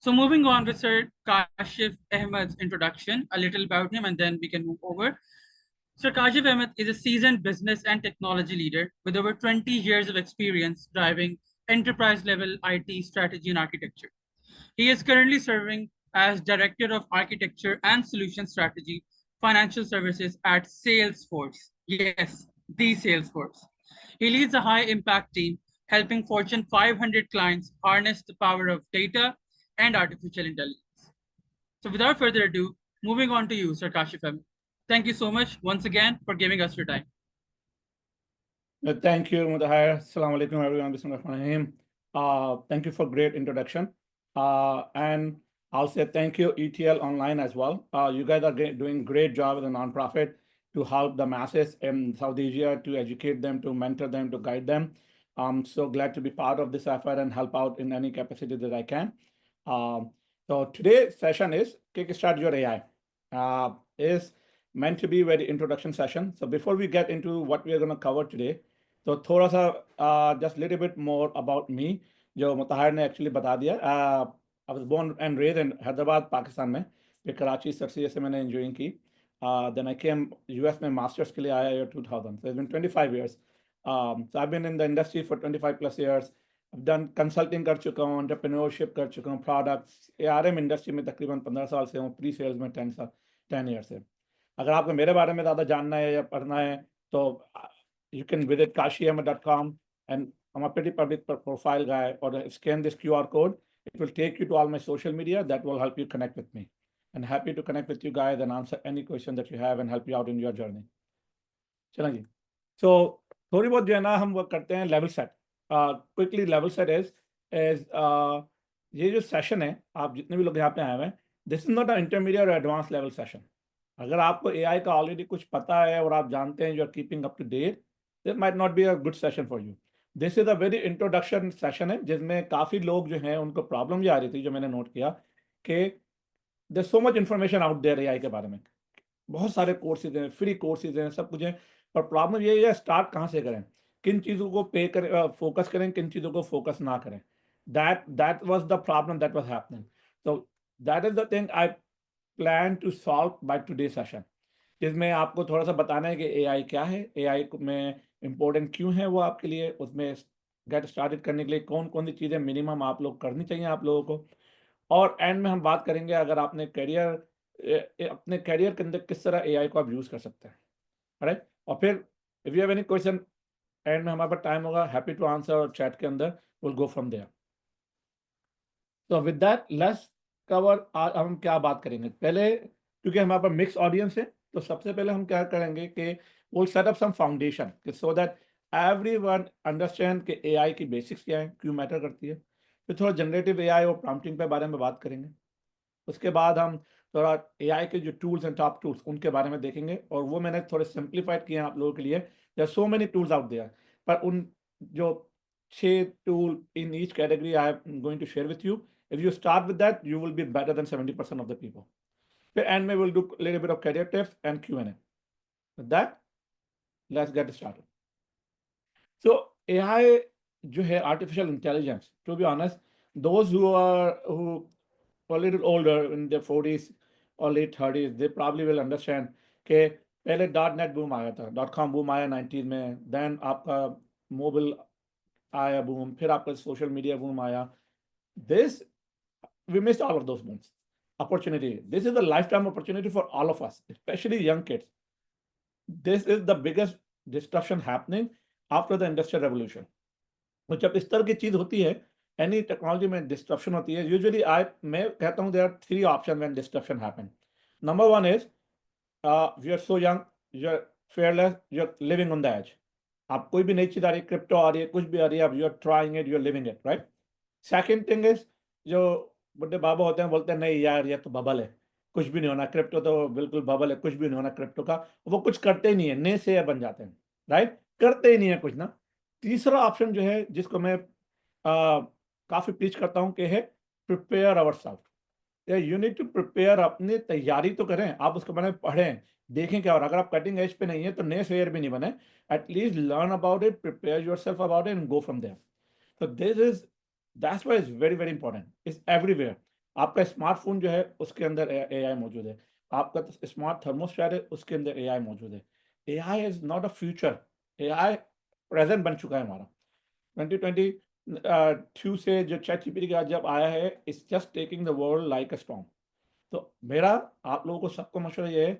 So moving on with Sir Kashif Ahmed's introduction, a little about him, and then we can move over. Sir Kashif Ahmed is a seasoned business and technology leader with over 20 years of experience driving enterprise level IT strategy and architecture. He is currently serving as Director of Architecture and Solution Strategy, Financial Services at Salesforce. Yes, the Salesforce. He leads a high impact team helping Fortune 500 clients harness the power of data and artificial intelligence. So, without further ado, moving on to you, Sir Kashif Ahmed. Thank you so much once again for giving us your time. Thank you, Mudahir. Assalamu alaikum, everyone. Bismillahirrahmanirrahim. Thank you for great introduction. And I'll say thank you, ETL Online as well. You guys are doing great job as a nonprofit to help the masses in South Asia, to educate them, to mentor them, to guide them. I'm so glad to be part of this effort and help out in any capacity that I can. So today's session is Kickstart Your AI. Is meant to be very introduction session. So before we get into what we are going to cover today, तो थोड़ा सा just little bit more about me जो मुताहिर ने actually बता दिया. I was born and raised in Hyderabad Pakistan में, फिर कराची सरसिया से मैंने engineering की. Then I came US में masters के लिए आया year 2000. So it's been 25 years. So I've been in the industry for 25 plus years. I've done consulting कर चुका हूँ, entrepreneurship कर चुका हूँ, products. ARM industry में तकरीबन 15 साल से हूँ, pre sales में 10 years से. अगर आपको मेरे बारे में ज़्यादा जानना है या पढ़ना है तो you can visit kashiahmed.com, and I'm a pretty public profile guy, or scan this QR code. It will take you to all my social media. That will help you connect with me. And happy to connect with you guys and answer any question that you have and help you out in your journey. चलो जी. So थोड़ी बहुत जो है ना हम वो करते हैं level set. Quickly level set is ये जो session है, आप जितने भी लोग यहाँ पे आए हुए हैं, this is not an intermediate or advanced level session. अगर आपको AI का ऑलरेडी कुछ पता है और आप जानते हैं, you are keeping up to date, this might not be a good session for you. This is a very introduction session है जिसमें काफ़ी लोग जो हैं उनको प्रॉब्लम ये आ रही थी जो मैंने नोट किया कि there's so much information out there AI के बारे में. बहुत सारे कोर्सेज हैं, फ्री कोर्सेज हैं, सब कुछ है, पर प्रॉब्लम ये है स्टार्ट कहाँ से करें, किन चीज़ों को पे करें, फोकस करें, किन चीज़ों को फोकस ना करें. That was the problem that was happening. तो that is the thing I plan to solve by today session, जिसमें आपको थोड़ा सा बताना है कि एआई क्या है, एआई में इम्पोर्टेंट क्यों है वो आपके लिए, उसमें गेट स्टार्टेड करने के लिए कौन कौन सी चीज़ें मिनिमम आप लोग करनी चाहिए आप लोगों को. और एंड में हम बात करेंगे अगर आपने अपने करियर के अंदर किस तरह एआई को आप यूज़ कर सकते हैं, राइट. और फिर if you have any question and में हमारे पास टाइम होगा, हैप्पी टू आंसर, और चैट के अंदर विल गो फ्रॉम देयर. तो विद दैट लेट्स कवर. आज हम क्या बात करेंगे पहले, क्योंकि हमारे पास मिक्स ऑडियंस है, तो सबसे पहले हम क्या करेंगे कि will set up some foundation so that everyone understand कि एआई की बेसिक्स क्या है, क्यों मैटर करती है. फिर थोड़ा जनरेटिव एआई और प्रॉम्प्टिंग पे बारे में बात करेंगे. उसके बाद हम थोड़ा एआई के जो टूल्स हैं, टॉप टूल्स, उनके बारे में देखेंगे, और वो मैंने थोड़े सिंप्लीफाइड किए हैं आप लोगों के लिए. There are so many tools out there, पर उन जो 6 tool in each category I am going to share with you. If you start with that you will be better than 70% of the people. फिर end में will do little bit of career tips and Q&A. With that let's get started. So AI जो है, artificial intelligence, to be honest, those who a little older in their 40s or late 30s, they probably will understand कि पहले .NET boom आया था, .com boom आया 90s में, then आपका mobile आया बूम, फिर आपका सोशल मीडिया बूम आया. This we missed all of those booms. Opportunity, this is a lifetime opportunity for all of us, especially young kids. This is the biggest disruption happening after the industrial revolution. तो जब इस तरह की चीज होती है, any technology में disruption होती है, यूजुअली मैं कहता हूँ there are 3 option when disruption happen. Number 1 is we are so young, you are fearless, you are living on the edge. आप कोई भी नई चीज आ रही है, क्रिप्टो आ रही है, कुछ भी आ रही है, आप you are trying it, you are living it, right. Second thing is जो बुढ़े बाबा होते हैं, बोलते हैं नहीं यार ये तो बबल है, कुछ भी नहीं होना, क्रिप्टो तो बिल्कुल बबल है, कुछ भी नहीं होना क्रिप्टो का. वो कुछ करते ही नहीं है, नए से बन जाते हैं, राइट, करते ही नहीं है कुछ ना. तीसरा ऑप्शन जो है, जिसको मैं काफ़ी प्रीच करता हूँ, कि है prepare ourselves. You need to prepare, अपनी तैयारी तो करें, आप उसके बारे में पढ़ें, देखें क्या. और अगर आप कटिंग एज पे नहीं है तो नए फेयर भी नहीं बने, at least learn about it, prepare yourself about it and go from there. So this is, that's why it's very very important. It's everywhere. आपका स्मार्टफोन जो है उसके अंदर एआई मौजूद है, आपका स्मार्ट थर्मोस्टेट है उसके अंदर एआई मौजूद है। AI is not a future, AI present बन चुका है हमारा। 2022 से जो चैट जीपीटी का जब आया है, it's just taking the world like a storm. तो मेरा आप लोगों को सबको मशवरा ये है,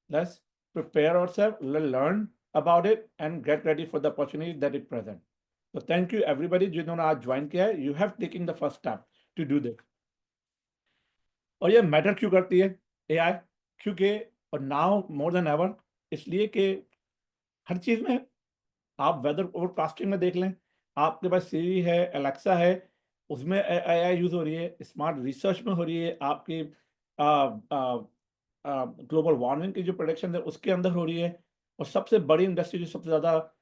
let's prepare ourselves, learn about it and get ready for the opportunity that it present. तो थैंक यू एवरीबॉडी जिन्होंने आज ज्वाइन किया है, you have taking the first step to do this. और ये मैटर क्यों करती है एआई? क्योंकि और नाउ मोर देन एवर, इसलिए कि हर चीज़ में आप वेदर फोरकास्टिंग में देख लें, आपके पास सीरी है, एलेक्सा है, उसमें एआई यूज़ हो रही है, स्मार्ट रिसर्च में हो रही है, आपकी ग्लोबल वार्मिंग की जो प्रोडक्शन है उसके अंदर हो रही है। और सबसे बड़ी इंडस्ट्री जो सबसे ज़्यादा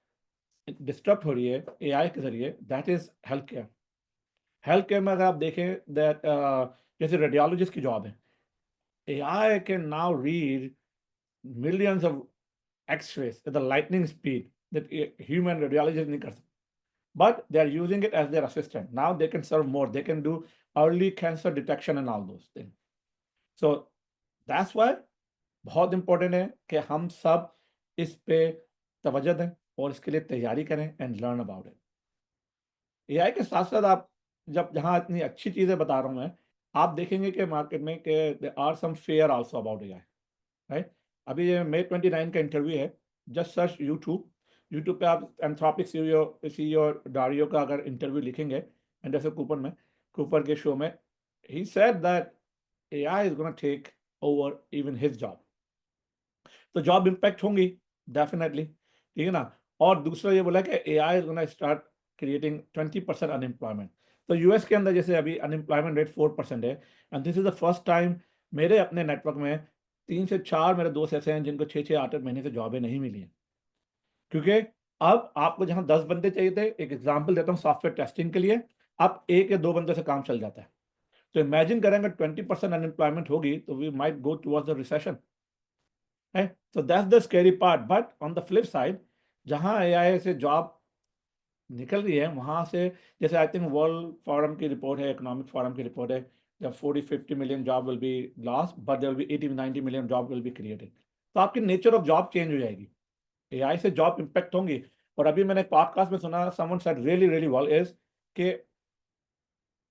डिस्टर्ब हो रही है एआई के ज़रिए, that is health care. Health care में अगर आप देखें दैट जैसे रेडियोलॉजिस्ट की जॉब है, AI can now read millions of X-rays at the lightning speed that a human radiologist नहीं कर सकते. But they are using it as their assistant. Now they can serve more. They can do early cancer detection and all those things. So that's why बहुत important है कि हम सब इस पे तवज्जो दें और इसके लिए तैयारी करें and learn about it. AI के साथ साथ आप जब जहाँ इतनी अच्छी चीज़ें बता रहा हूँ मैं, आप देखेंगे कि मार्केट में कि there are some fear also about AI. Right? अभी ये May 29 का इंटरव्यू है, जस्ट सर्च यूट्यूब, यूट्यूब पे आप एंथ्रोपिक सीईओ डारियो का अगर इंटरव्यू लिखेंगे एंडरसन कूपर में, कूपर के शो में, he said that AI is gonna take over even his job. तो जॉब इम्पैक्ट होंगी डेफिनेटली, ठीक है ना। और दूसरा ये बोला कि AI is gonna start creating 20% unemployment. तो यूएस के अंदर जैसे अभी अनएम्प्लॉयमेंट रेट 4% है, and this is the first time मेरे अपने नेटवर्क में 3 से 4 मेरे दोस्त ऐसे हैं जिनको 6-6 8-8 महीने से जॉबें नहीं मिली हैं। क्योंकि अब आपको जहाँ 10 बंदे चाहिए थे, एक एग्जांपल देता हूँ सॉफ्टवेयर टेस्टिंग के लिए, अब 1 या 2 बंदे से काम चल जाता है। तो इमेजिन करें अगर 20% अनएम्प्लॉयमेंट होगी तो we might go towards the recession, है। So that's the scary part. But on the flip side, जहाँ एआई से जॉब निकल रही है वहाँ से, जैसे आई थिंक वर्ल्ड फोरम की रिपोर्ट है, इकोनॉमिक फोरम की रिपोर्ट है, जब 40-50 million job will be lost but there will be 80-90 million job will be created. तो आपकी नेचर ऑफ जॉब चेंज हो जाएगी, एआई से जॉब इम्पैक्ट होंगी। और अभी मैंने पॉडकास्ट में सुना, someone said really really well is कि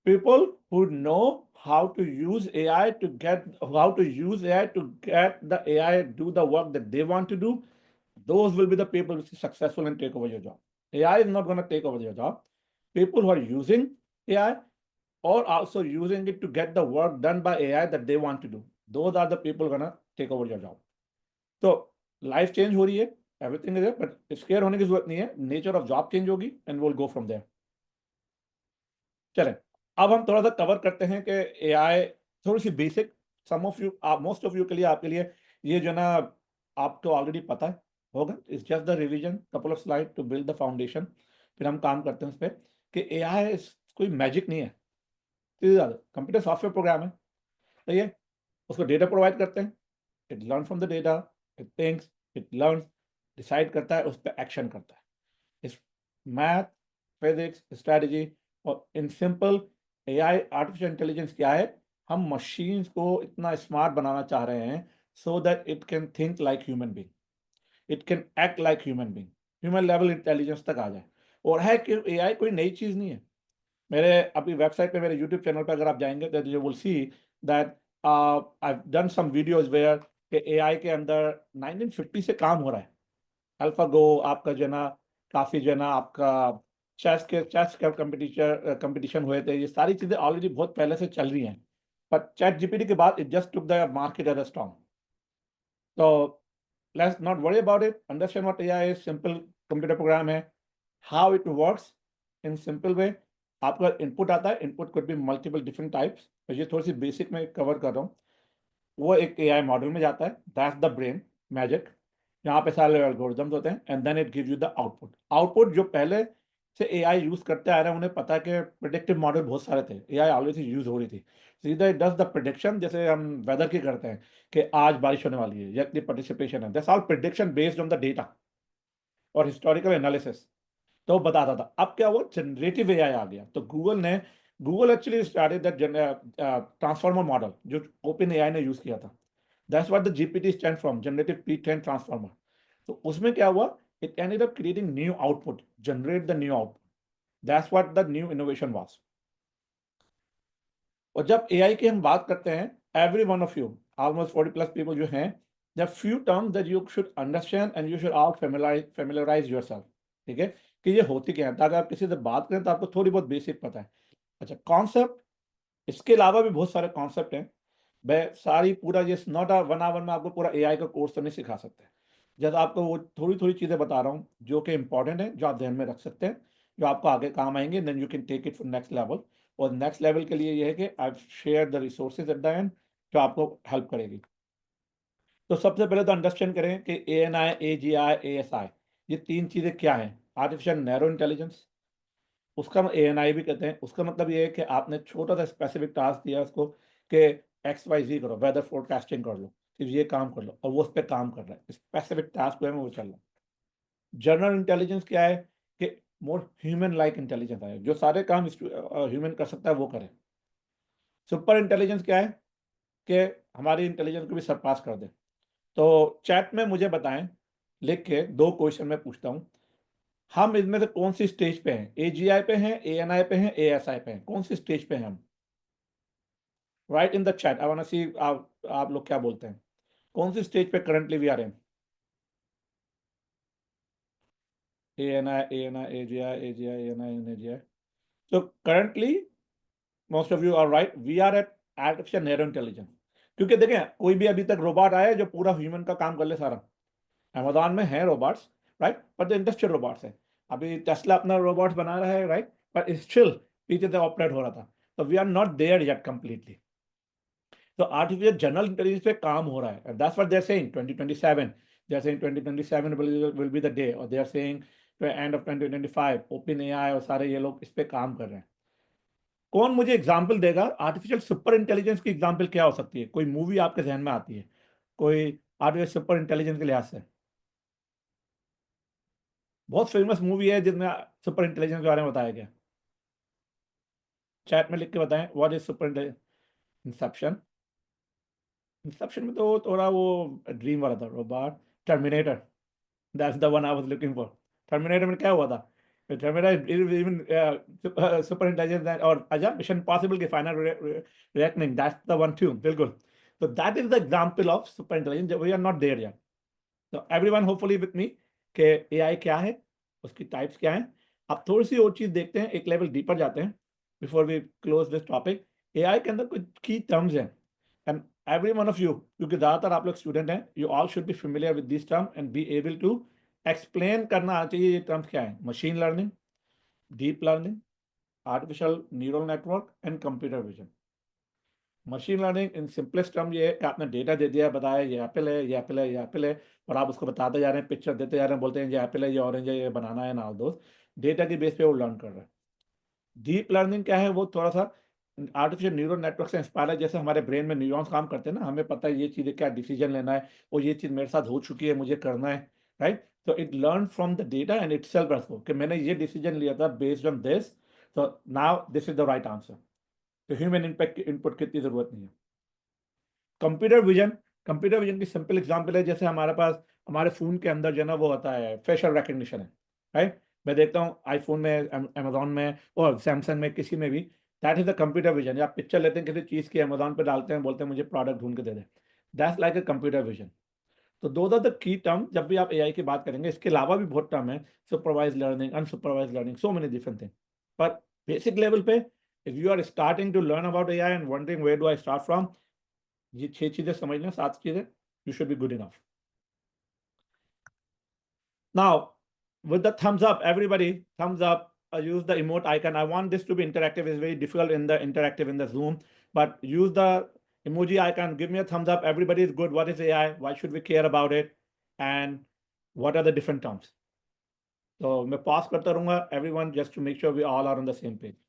people who know how to use AI to get how to use AI to get the AI do the work that they want to do, those will be the people which is successful and take over your job. AI is not going to take over your job. People who are using AI or also using it to get the work done by AI that they want to do, those are the people going to take over your job. So life change हो रही है, everything is there, but scare होने की जरूरत नहीं है, nature of job change होगी and we'll go from there. चलें, अब हम थोड़ा सा कवर करते हैं कि एआई थोड़ी सी basic, some of you most of you के लिए, आपके लिए ये जो ना आपको ऑलरेडी पता है होगा, it's just the revision, couple of slide to build the foundation. फिर हम काम करते हैं उस पर कि एआई कोई मैजिक नहीं है, सीधे ज़्यादा कंप्यूटर सॉफ्टवेयर प्रोग्राम है, सही है। उसको डेटा प्रोवाइड करते हैं, it learn from the data, it thinks, it learn, decide करता है, उस पर एक्शन करता है। इस मैथ, फिजिक्स, स्ट्रेटजी और in simple AI artificial intelligence क्या है, हम मशीन्स को इतना स्मार्ट बनाना चाह रहे हैं so that it can think like human being, it can act like human being, human level intelligence तक आ जाए। और है कि एआई कोई नई चीज़ नहीं है। मेरे अभी वेबसाइट पे, मेरे यूट्यूब चैनल पे अगर आप जाएंगे तो you will see that I done some videos where AI के अंदर 1950 से काम हो रहा है। अल्फागो आपका जो है ना, काफ़ी जो है ना आपका चेस के कंपटीशन हुए थे, ये सारी चीज़ें ऑलरेडी बहुत पहले से चल रही हैं, पर चैट जीपीटी के बाद it just took the market as a storm. तो let's not worry about it, understand what AI is, simple computer program है, how it works in simple way. आपका इनपुट आता है, input could be multiple different types, तो ये थोड़ी सी basic में कवर कर रहा हूँ। वो एक एआई मॉडल में जाता है, दैट्स द ब्रेन मैजिक, यहाँ पे सारे एल्गोरिदम्स होते हैं, and then it give you the output. Output जो पहले से एआई यूज करते आ रहे हैं, उन्हें पता है कि प्रिडिक्टिव मॉडल बहुत सारे थे, एआई ऑलरेडी से यूज हो रही थी। सीधा इट डज द प्रिडिक्शन, जैसे हम वेदर की करते हैं कि आज बारिश होने वाली है या इतनी पार्टिसिपेशन है, that's all prediction based on the data और हिस्टोरिकल एनालिसिस। तो बताता था। अब क्या हुआ, जनरेटिव एआई आ गया, तो गूगल ने Google actually started that transformer model जो ओपन एआई ने यूज किया था. That's what the GPT stand from, generative pre-train transformer. तो उसमें क्या हुआ, it ended up creating new output, generate the new output. That's what the new innovation was. और जब एआई की हम बात करते हैं, every one of you, almost 40 plus people जो हैं, there are few terms that you should understand and you should all familiarize yourself. ठीक है, कि ये होती क्या है, ताकि आप किसी से बात करें तो आपको थोड़ी बहुत बेसिक पता है. अच्छा, कॉन्सेप्ट, इसके अलावा भी बहुत सारे कॉन्सेप्ट हैं. मैं सारी पूरा ये नॉट वन आवर में आपको पूरा एआई का कोर्स तो नहीं सिखा सकते. जब आपको वो थोड़ी थोड़ी चीज़ें बता रहा हूँ जो कि इंपॉर्टेंट है, जो आप ध्यान में रख सकते हैं, जो आपको आगे काम आएंगे, then you can take it for next level. और नेक्स्ट लेवल के लिए ये है कि I share the resources at the end जो आपको हेल्प करेगी. तो सबसे पहले तो अंडरस्टैंड करें कि ANI, AGI, ASI ये तीन चीज़ें क्या हैं. आर्टिफिशियल नैरो इंटेलिजेंस, उसका ANI भी कहते हैं. उसका मतलब ये है कि आपने छोटा सा स्पेसिफिक टास्क दिया उसको कि XYZ करो, वेदर फोरकास्टिंग कर लो, सिर्फ ये काम कर लो, और वो उस पर काम कर रहा है, स्पेसिफिक टास्क में वो चल रहा है. जनरल इंटेलिजेंस क्या है कि मोर ह्यूमन लाइक इंटेलिजेंस है, जो सारे काम ह्यूमन कर सकता है वो करे. सुपर इंटेलिजेंस क्या है कि हमारी इंटेलिजेंस को भी सरपास कर दे. तो चैट में मुझे बताएं, लिख के 2 क्वेश्चन मैं पूछता हूँ, हम इनमें से कौन सी स्टेज पे हैं, AGI पे हैं, ANI पे हैं, ASI पे हैं, कौन सी स्टेज पे हैं हम. Right in the chat, I want to see आप लोग क्या बोलते हैं, कौन सी स्टेज पे currently we are in. ANI, ANI, AGI, AGI, ANI and AGI. So currently most of you are right, we are at artificial narrow intelligence. क्योंकि देखें, कोई भी अभी तक रोबोट आया है जो पूरा ह्यूमन का काम कर ले सारा. अमेजॉन में है रोबोट्स, राइट, पर द इंडस्ट्रियल रोबोट्स है. अभी टेस्ला अपना रोबोट्स बना रहा है, राइट, पर स्टिल पीछे से ऑपरेट हो रहा था. तो we are not there yet completely. तो आर्टिफिशियल जनरल इंटेलिजेंस पे काम हो रहा है. That's what they are saying 2027. They are saying 2027 will be the day, और they are saying end of 2025 open AI और सारे ये लोग इस पे काम कर रहे हैं. कौन मुझे एग्जाम्पल देगा आर्टिफिशियल सुपर इंटेलिजेंस की एग्जाम्पल क्या हो सकती है, कोई मूवी आपके जहन में आती है कोई आर्टिफिशियल सुपर इंटेलिजेंस के लिहाज से. बहुत फेमस मूवी है जिसमें सुपर इंटेलिजेंस के बारे में बताया गया. चैट में लिख के बताएं what is super intelligence. Inception. Inception में तो थोड़ा वो ड्रीम वाला था, robot. Terminator, that's the one I was looking for. Terminator में क्या हुआ था, टर्मिनेटर इवन सुपर इंटेलिजेंस, और अच्छा मिशन इम्पॉसिबल के final reckoning, that's the one two, बिल्कुल. तो that is the example of super intelligence. We are not there yet. तो एवरीवन होपफुली विथ मी कि एआई क्या है, उसकी टाइप्स क्या हैं. अब थोड़ी सी और चीज़ देखते हैं, एक लेवल डीपर जाते हैं before we close this topic. AI के अंदर कुछ की टर्म्स हैं, and every one of you, क्योंकि ज़्यादातर आप लोग स्टूडेंट हैं, you all should be familiar with this term and be able to explain करना आना चाहिए ये टर्म्स क्या है. Machine learning, deep learning, artificial neural network and computer vision. Machine learning in simplest term ये है कि आपने डेटा दे दिया, बताया ये एप्पल है, ये एप्पल है, ये एप्पल है, और आप उसको बताते जा रहे हैं, पिक्चर देते जा रहे हैं, बोलते हैं ये एप्पल है, ये ऑरेंज है, ये बनाना है, नाल दोस्त. डेटा के बेस पे वो लर्न कर रहा है. डीप लर्निंग क्या है, वो थोड़ा सा आर्टिफिशियल न्यूरल नेटवर्क से इंस्पायर है. जैसे हमारे ब्रेन में न्यूरॉन्स काम करते हैं ना, हमें पता है ये चीज़ें क्या डिसीजन लेना है, और ये चीज़ मेरे साथ हो चुकी है, मुझे करना है, राइट. तो it learn from the data and it self कि मैंने ये डिसीजन लिया था बेस्ड ऑन दिस, तो now this is the right answer. तो ह्यूमन इम्पैक्ट इनपुट की इतनी जरूरत नहीं है. कंप्यूटर विजन, कंप्यूटर विजन की सिंपल एग्जांपल है, जैसे हमारे पास हमारे फ़ोन के अंदर जो है ना वो होता है फेशियल रिकग्निशन है, राइट. मैं देखता हूँ आईफोन में, अमेजोन में और सैमसंग में, किसी में भी, that is the computer vision. या आप पिक्चर लेते हैं किसी चीज़ की, अमेजोन पे डालते हैं, बोलते हैं मुझे प्रोडक्ट ढूंढ के दे दे. That's like a computer vision. तो दो आर द की टर्म जब भी आप एआई की बात करेंगे. इसके अलावा भी बहुत टर्म है, supervise learning, unsupervise learning, so many different thing. पर बेसिक लेवल पे if you are starting to learn about AI and wondering where do I start from, ये 6 चीज़ें समझ लें, 7 चीज़ें, you should be good enough. Now, with the thumbs up, everybody, thumbs up, use the emote icon. I want this to be interactive. It's very difficult in the interactive in the Zoom, but use the emoji icon. Give me a thumbs up. Everybody is good. What is AI? Why should we care about it? And what are the different terms? So मैं पास करता रहूँगा everyone just to make sure we all are on the same page.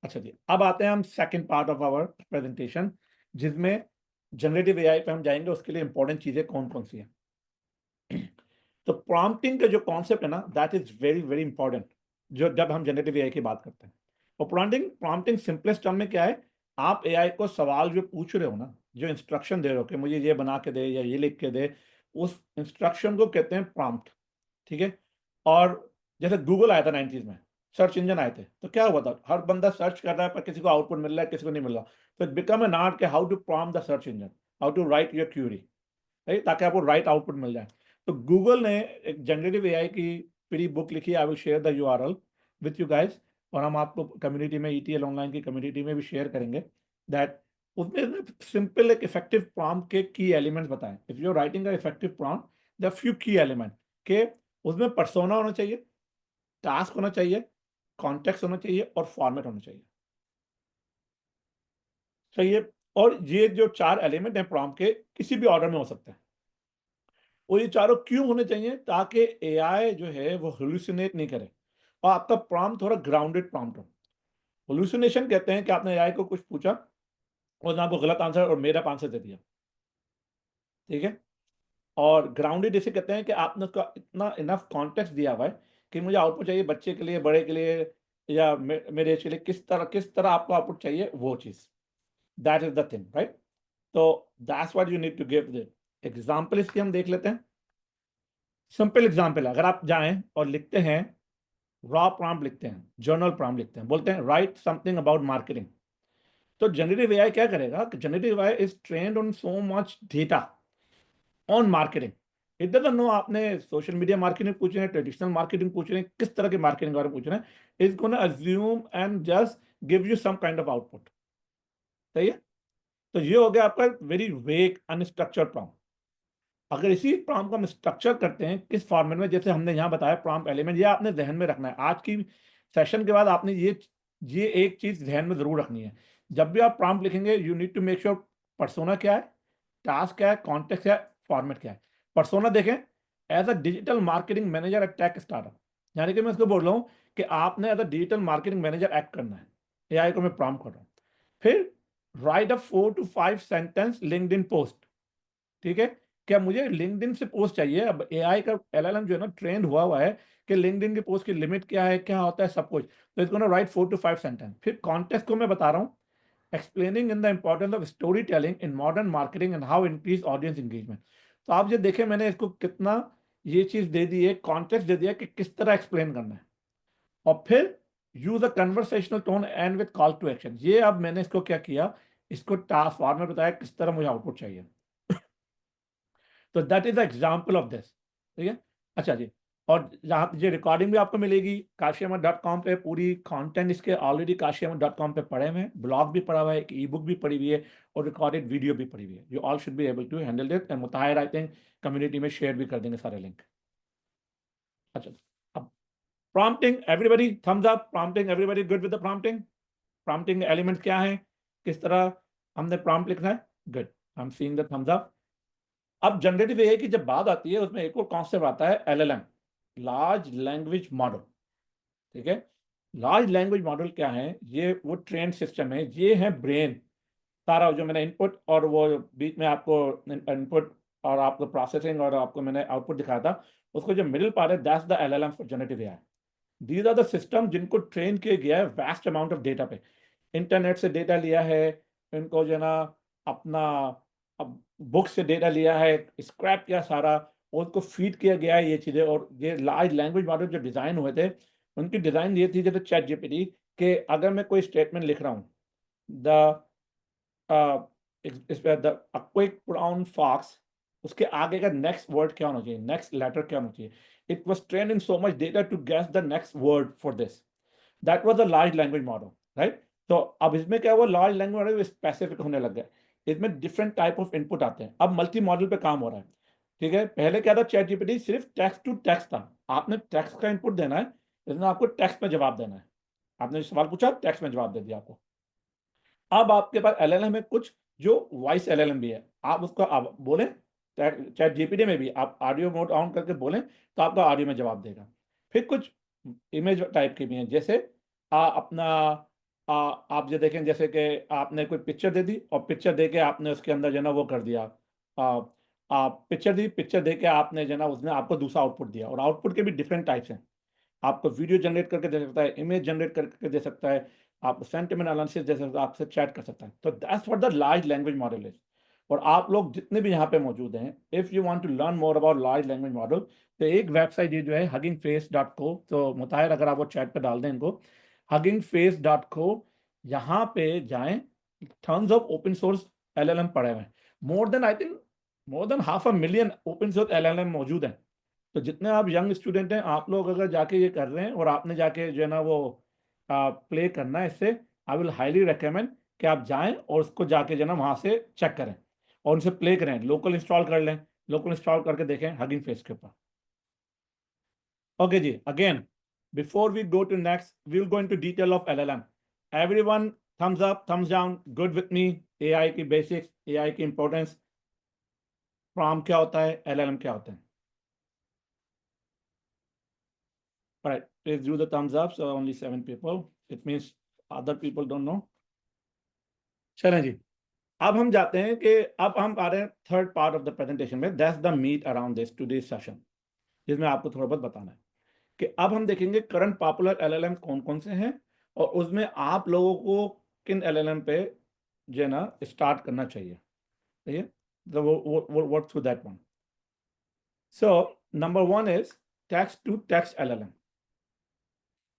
अच्छा जी, अब आते हैं हम second part of our presentation, जिसमें generative AI पे हम जाएंगे. उसके लिए इंपॉर्टेंट चीज़ें कौन कौन सी हैं. तो प्रॉम्प्टिंग का जो कॉन्सेप्ट है ना, that is very very important, जो जब हम जनरेटिव एआई की बात करते हैं. और प्रॉम्प्टिंग सिंपलेस्ट टर्म में क्या है, आप एआई को सवाल जो पूछ रहे हो ना, जो इंस्ट्रक्शन दे रहे हो कि मुझे ये बना के दे या ये लिख के दे, उस इंस्ट्रक्शन को कहते हैं प्रॉम्प्ट, ठीक है। और जैसे गूगल आया था 90s में, सर्च इंजन आए थे, तो क्या हुआ था, हर बंदा सर्च कर रहा है पर किसी को आउटपुट मिल रहा है, किसी को नहीं मिल रहा। तो इट बिकम एन आर्ट के how to prompt the search engine, how to write your query, right, ताकि आपको राइट आउटपुट मिल जाए। तो गूगल ने एक जनरेटिव एआई की पूरी बुक लिखी है, I will share the URL with you guys, और हम आपको कम्युनिटी में, ईटीएल ऑनलाइन की कम्युनिटी में भी शेयर करेंगे दैट। उसमें सिंपल एक इफेक्टिव प्रॉम्प्ट के की एलिमेंट्स बताएं। If you are writing a effective prompt, the few key element के, उसमें पर्सोना होना चाहिए, टास्क होना चाहिए, कॉन्टेक्स्ट होना चाहिए और फॉर्मेट होना चाहिए, सही है। और ये जो 4 एलिमेंट हैं प्रॉम्प्ट के, किसी भी ऑर्डर में हो सकते हैं। और ये चारों क्यों होने चाहिए, ताकि एआई जो है वो हेलुसिनेट नहीं करे और आपका प्रॉम्प्ट थोड़ा ग्राउंडेड प्रॉम्प्ट हो। हेलुसिनेशन कहते हैं कि आपने एआई को कुछ पूछा और ना आपको गलत आंसर और मेरा आंसर दे दिया, ठीक है। और ग्राउंडेड इसे कहते हैं कि आपने उसका इतना इनफ कॉन्टेक्स्ट दिया हुआ है कि मुझे आउटपुट चाहिए बच्चे के लिए, बड़े के लिए, या मेरे एज के लिए, किस तरह आपको आउटपुट चाहिए वो चीज़, that is the thing, right. तो that's what you need to give the example. इसकी हम देख लेते हैं। सिंपल एग्जाम्पल, अगर आप जाएं और लिखते हैं रॉ प्रॉम्प्ट, लिखते हैं जर्नल प्रॉम्प्ट, लिखते हैं, बोलते हैं राइट समथिंग अबाउट मार्केटिंग, तो जनरेटिव एआई क्या करेगा कि generative AI is trained on so much data on marketing. It doesn't know आपने सोशल मीडिया मार्केटिंग पूछ रहे हैं, ट्रेडिशनल मार्केटिंग पूछ रहे हैं, किस तरह की मार्केटिंग के बारे में पूछ रहे हैं, is gonna assume and just give you some kind of output, सही है। तो ये हो गया आपका वेरी वेग अनस्ट्रक्चर्ड प्रॉम्प्ट। अगर इसी प्रॉम्प्ट को हम स्ट्रक्चर करते हैं किस फॉर्मेट में, जैसे हमने यहाँ बताया प्रॉम्प्ट एलिमेंट, ये आपने ध्यान में रखना है। आज की सेशन के बाद आपने ये एक चीज ध्यान में जरूर रखनी है। जब भी आप प्रॉम्प्ट लिखेंगे, you need to make sure persona क्या है, टास्क क्या है, कॉन्टेक्स्ट क्या है, फॉर्मेट क्या है। पर्सोना देखें, as a digital marketing manager at tech startup, यानी कि मैं इसको बोल रहा हूँ कि आपने as a digital marketing manager act करना है। एआई को मैं प्रॉम्प्ट कर रहा हूँ। फिर right a 4 to 5 sentence LinkedIn post, ठीक है। क्या मुझे लिंक्डइन से पोस्ट चाहिए, अब एआई का एलएलएम जो है ना ट्रेंड हुआ है कि लिंक्डइन की पोस्ट की लिमिट क्या है, क्या होता है, सब कुछ। तो इसको ना राइट 4 to 5 सेंटेंस। फिर कॉन्टेक्स्ट को मैं बता रहा हूँ, explaining in the importance of story telling in modern marketing and how increase audience engagement. तो आप ये देखें, मैंने इसको कितना ये चीज दे दी है, कॉन्टेक्स्ट दे दिया कि किस तरह एक्सप्लेन करना है। और फिर use a conversational tone and with call to action. ये अब मैंने इसको क्या किया, इसको टास्क फॉर्म में बताया किस तरह मुझे आउटपुट चाहिए। तो that is the example of this, ठीक है। अच्छा जी, और यहाँ ये रिकॉर्डिंग भी आपको मिलेगी kashiamad.com पे, पूरी कंटेंट इसके ऑलरेडी kashiamad.com पे पड़े हुए हैं, ब्लॉग भी पड़ा हुआ है, एक ई बुक भी पड़ी हुई है और रिकॉर्डेड वीडियो भी पड़ी हुई है। You all should be able to handle this, and Mutahir I think community में शेयर भी कर देंगे सारे लिंक। अच्छा, अब prompting, everybody thumbs up, prompting, everybody good with the prompting. Prompting element क्या है, किस तरह हमने प्रॉम्प्ट लिखना है, good, I am seeing the thumbs up. अब जनरेटिव एआई की जब बात आती है, उसमें एक और कॉन्सेप्ट आता है एलएलएम, लार्ज लैंग्वेज मॉडल, ठीक है। लार्ज लैंग्वेज मॉडल क्या है, ये वो ट्रेन सिस्टम है, ये है ब्रेन, सारा जो मैंने इनपुट और वो बीच में आपको इनपुट और आपको प्रोसेसिंग और आपको मैंने आउटपुट दिखाया था, उसको जो मिडिल पार्ट है, that's the LLM for generative AI. These are the system जिनको ट्रेन किया गया है वास्ट अमाउंट ऑफ डेटा पे, इंटरनेट से डेटा लिया है, इनको जो है ना अपना, अब बुक से डेटा लिया है, स्क्रैप किया सारा और उसको फीड किया गया है ये चीज़ें। और ये लार्ज लैंग्वेज मॉडल जो डिज़ाइन हुए थे, उनकी डिज़ाइन ये थी जैसे चैट जीपीटी, कि अगर मैं कोई स्टेटमेंट लिख रहा हूँ, द इस पे द क्विक ब्राउन फॉक्स, उसके आगे का नेक्स्ट वर्ड क्या होना चाहिए, नेक्स्ट लेटर क्या होना चाहिए। It was trained in so much data to guess the next word for this, that was a large language model, right. तो अब इसमें क्या हुआ, लार्ज लैंग्वेज मॉडल स्पेसिफिक होने लग गया, इसमें डिफरेंट टाइप ऑफ इनपुट आते हैं। अब मल्टी मॉडल पे काम हो रहा है, ठीक है। पहले क्या था, चैट जीपीटी सिर्फ टेक्स्ट टू टेक्स्ट था, आपने टेक्स्ट का इनपुट देना है, इसमें आपको टेक्स्ट में जवाब देना है, आपने सवाल पूछा, टेक्स्ट में जवाब दे दिया आपको। अब आपके पास एलएलएम है कुछ जो वॉइस एलएलएम भी है, आप उसको आप बोलें, चैट जीपीटी में भी आप ऑडियो मोड ऑन करके बोलें तो आपका ऑडियो में जवाब देगा। फिर कुछ इमेज टाइप के भी हैं, जैसे अपना आप ये देखें, जैसे कि आपने कोई पिक्चर दे दी और पिक्चर दे के आपने उसके अंदर जो है ना वो कर दिया, पिक्चर दी, पिक्चर दे के आपने जो है ना उसने आपको दूसरा आउटपुट दिया। और आउटपुट के भी डिफरेंट टाइप्स हैं, आपको वीडियो जनरेट करके दे सकता है, इमेज जनरेट करके दे सकता है, आप सेंटिमेंट एनालिसिस जैसे आपसे चैट कर सकता है। तो that's what the large language model is. और आप लोग जितने भी यहाँ पे मौजूद हैं, if you want to learn more about large language model, तो एक वेबसाइट ये जो है huggingface.co, तो मुताहिर अगर आप वो चैट पे डाल दें इनको, huggingface.co, यहाँ पे जाएं, tons of open source LLM पड़े हुए हैं, more than I think more than 500,000 open source LLM मौजूद हैं। तो जितने आप यंग स्टूडेंट हैं, आप लोग अगर जाके ये कर रहे हैं और आपने जाके जो है ना वो प्ले करना है इससे, आई विल हाईली रिकमेंड कि आप जाएं और उसको जाके जो है ना वहाँ से चेक करें और उनसे प्ले करें, लोकल इंस्टॉल कर लें, लोकल इंस्टॉल करके देखें हगिंग फेस के ऊपर। ओके जी, again before we go to next, we will go into detail of LLM। Everyone thumbs up, thumbs down, good with me. AI की बेसिक्स, एआई की importance, prompt क्या होता है, LLM क्या होता है। Right, please do the thumbs up. So only 7 people. It means other people don't know. चलें जी, अब हम जाते हैं कि अब हम आ रहे हैं third part of the presentation में। That's the meet around this today session, जिसमें आपको थोड़ा बहुत बताना है कि अब हम देखेंगे करंट पॉपुलर LLM कौन कौन से हैं और उसमें आप लोगों को किन LLM पे जो है ना स्टार्ट करना चाहिए। ठीक है, तो वो work through that one. So number one is text to text LLM।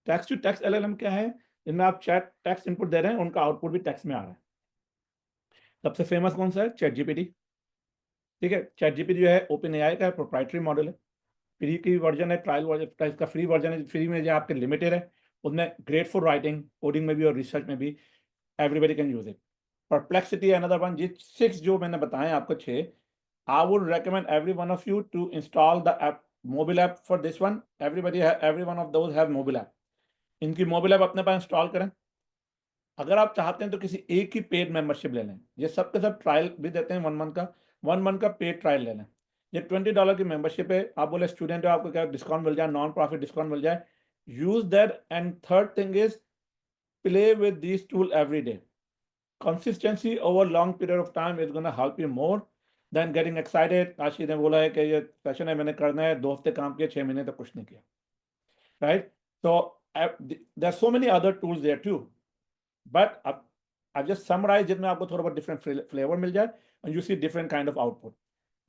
Text to text LLM क्या है, जिनमें आप चैट टेक्स्ट इनपुट दे रहे हैं, उनका आउटपुट भी टेक्स्ट में आ रहा है। सबसे फेमस कौन सा है, चैट जीपीटी। ठीक है, चैट जीपीटी जो है ओपन एआई का प्रोप्राइटरी मॉडल है, फ्री की वर्जन है, ट्रायल वर्जन, इसका फ्री वर्जन है, फ्री में जो आपके लिमिटेड है, उसमें ग्रेट फॉर राइटिंग, कोडिंग में भी और रिसर्च में भी, everybody can use it. Perplexity another one, ये 6 जो मैंने बताए आपको 6, I would recommend every one of you to install the app, mobile app for this one. Every one of those have mobile app. इनकी mobile app अपने पास install करें। अगर आप चाहते हैं तो किसी एक ही पेड मेंबरशिप ले लें, ये सब के सब ट्रायल भी देते हैं 1 मंथ का पेड ट्रायल ले लें। ये $20 की मेंबरशिप है। आप बोले स्टूडेंट हो, आपको क्या डिस्काउंट मिल जाए, नॉन प्रॉफिट डिस्काउंट मिल जाए, use that. And third thing is play with this tool every day. Consistency over long period of time is gonna help you more than getting excited. Ashish ने बोला है कि ये सेशन है, मैंने करना है, 2 हफ्ते काम किए, 6 महीने तक कुछ नहीं किया, राइट। तो there are so many other tools there too, but I've just summarized जिसमें आपको थोड़ा बहुत डिफरेंट फ्लेवर मिल जाए and you see different kind of output.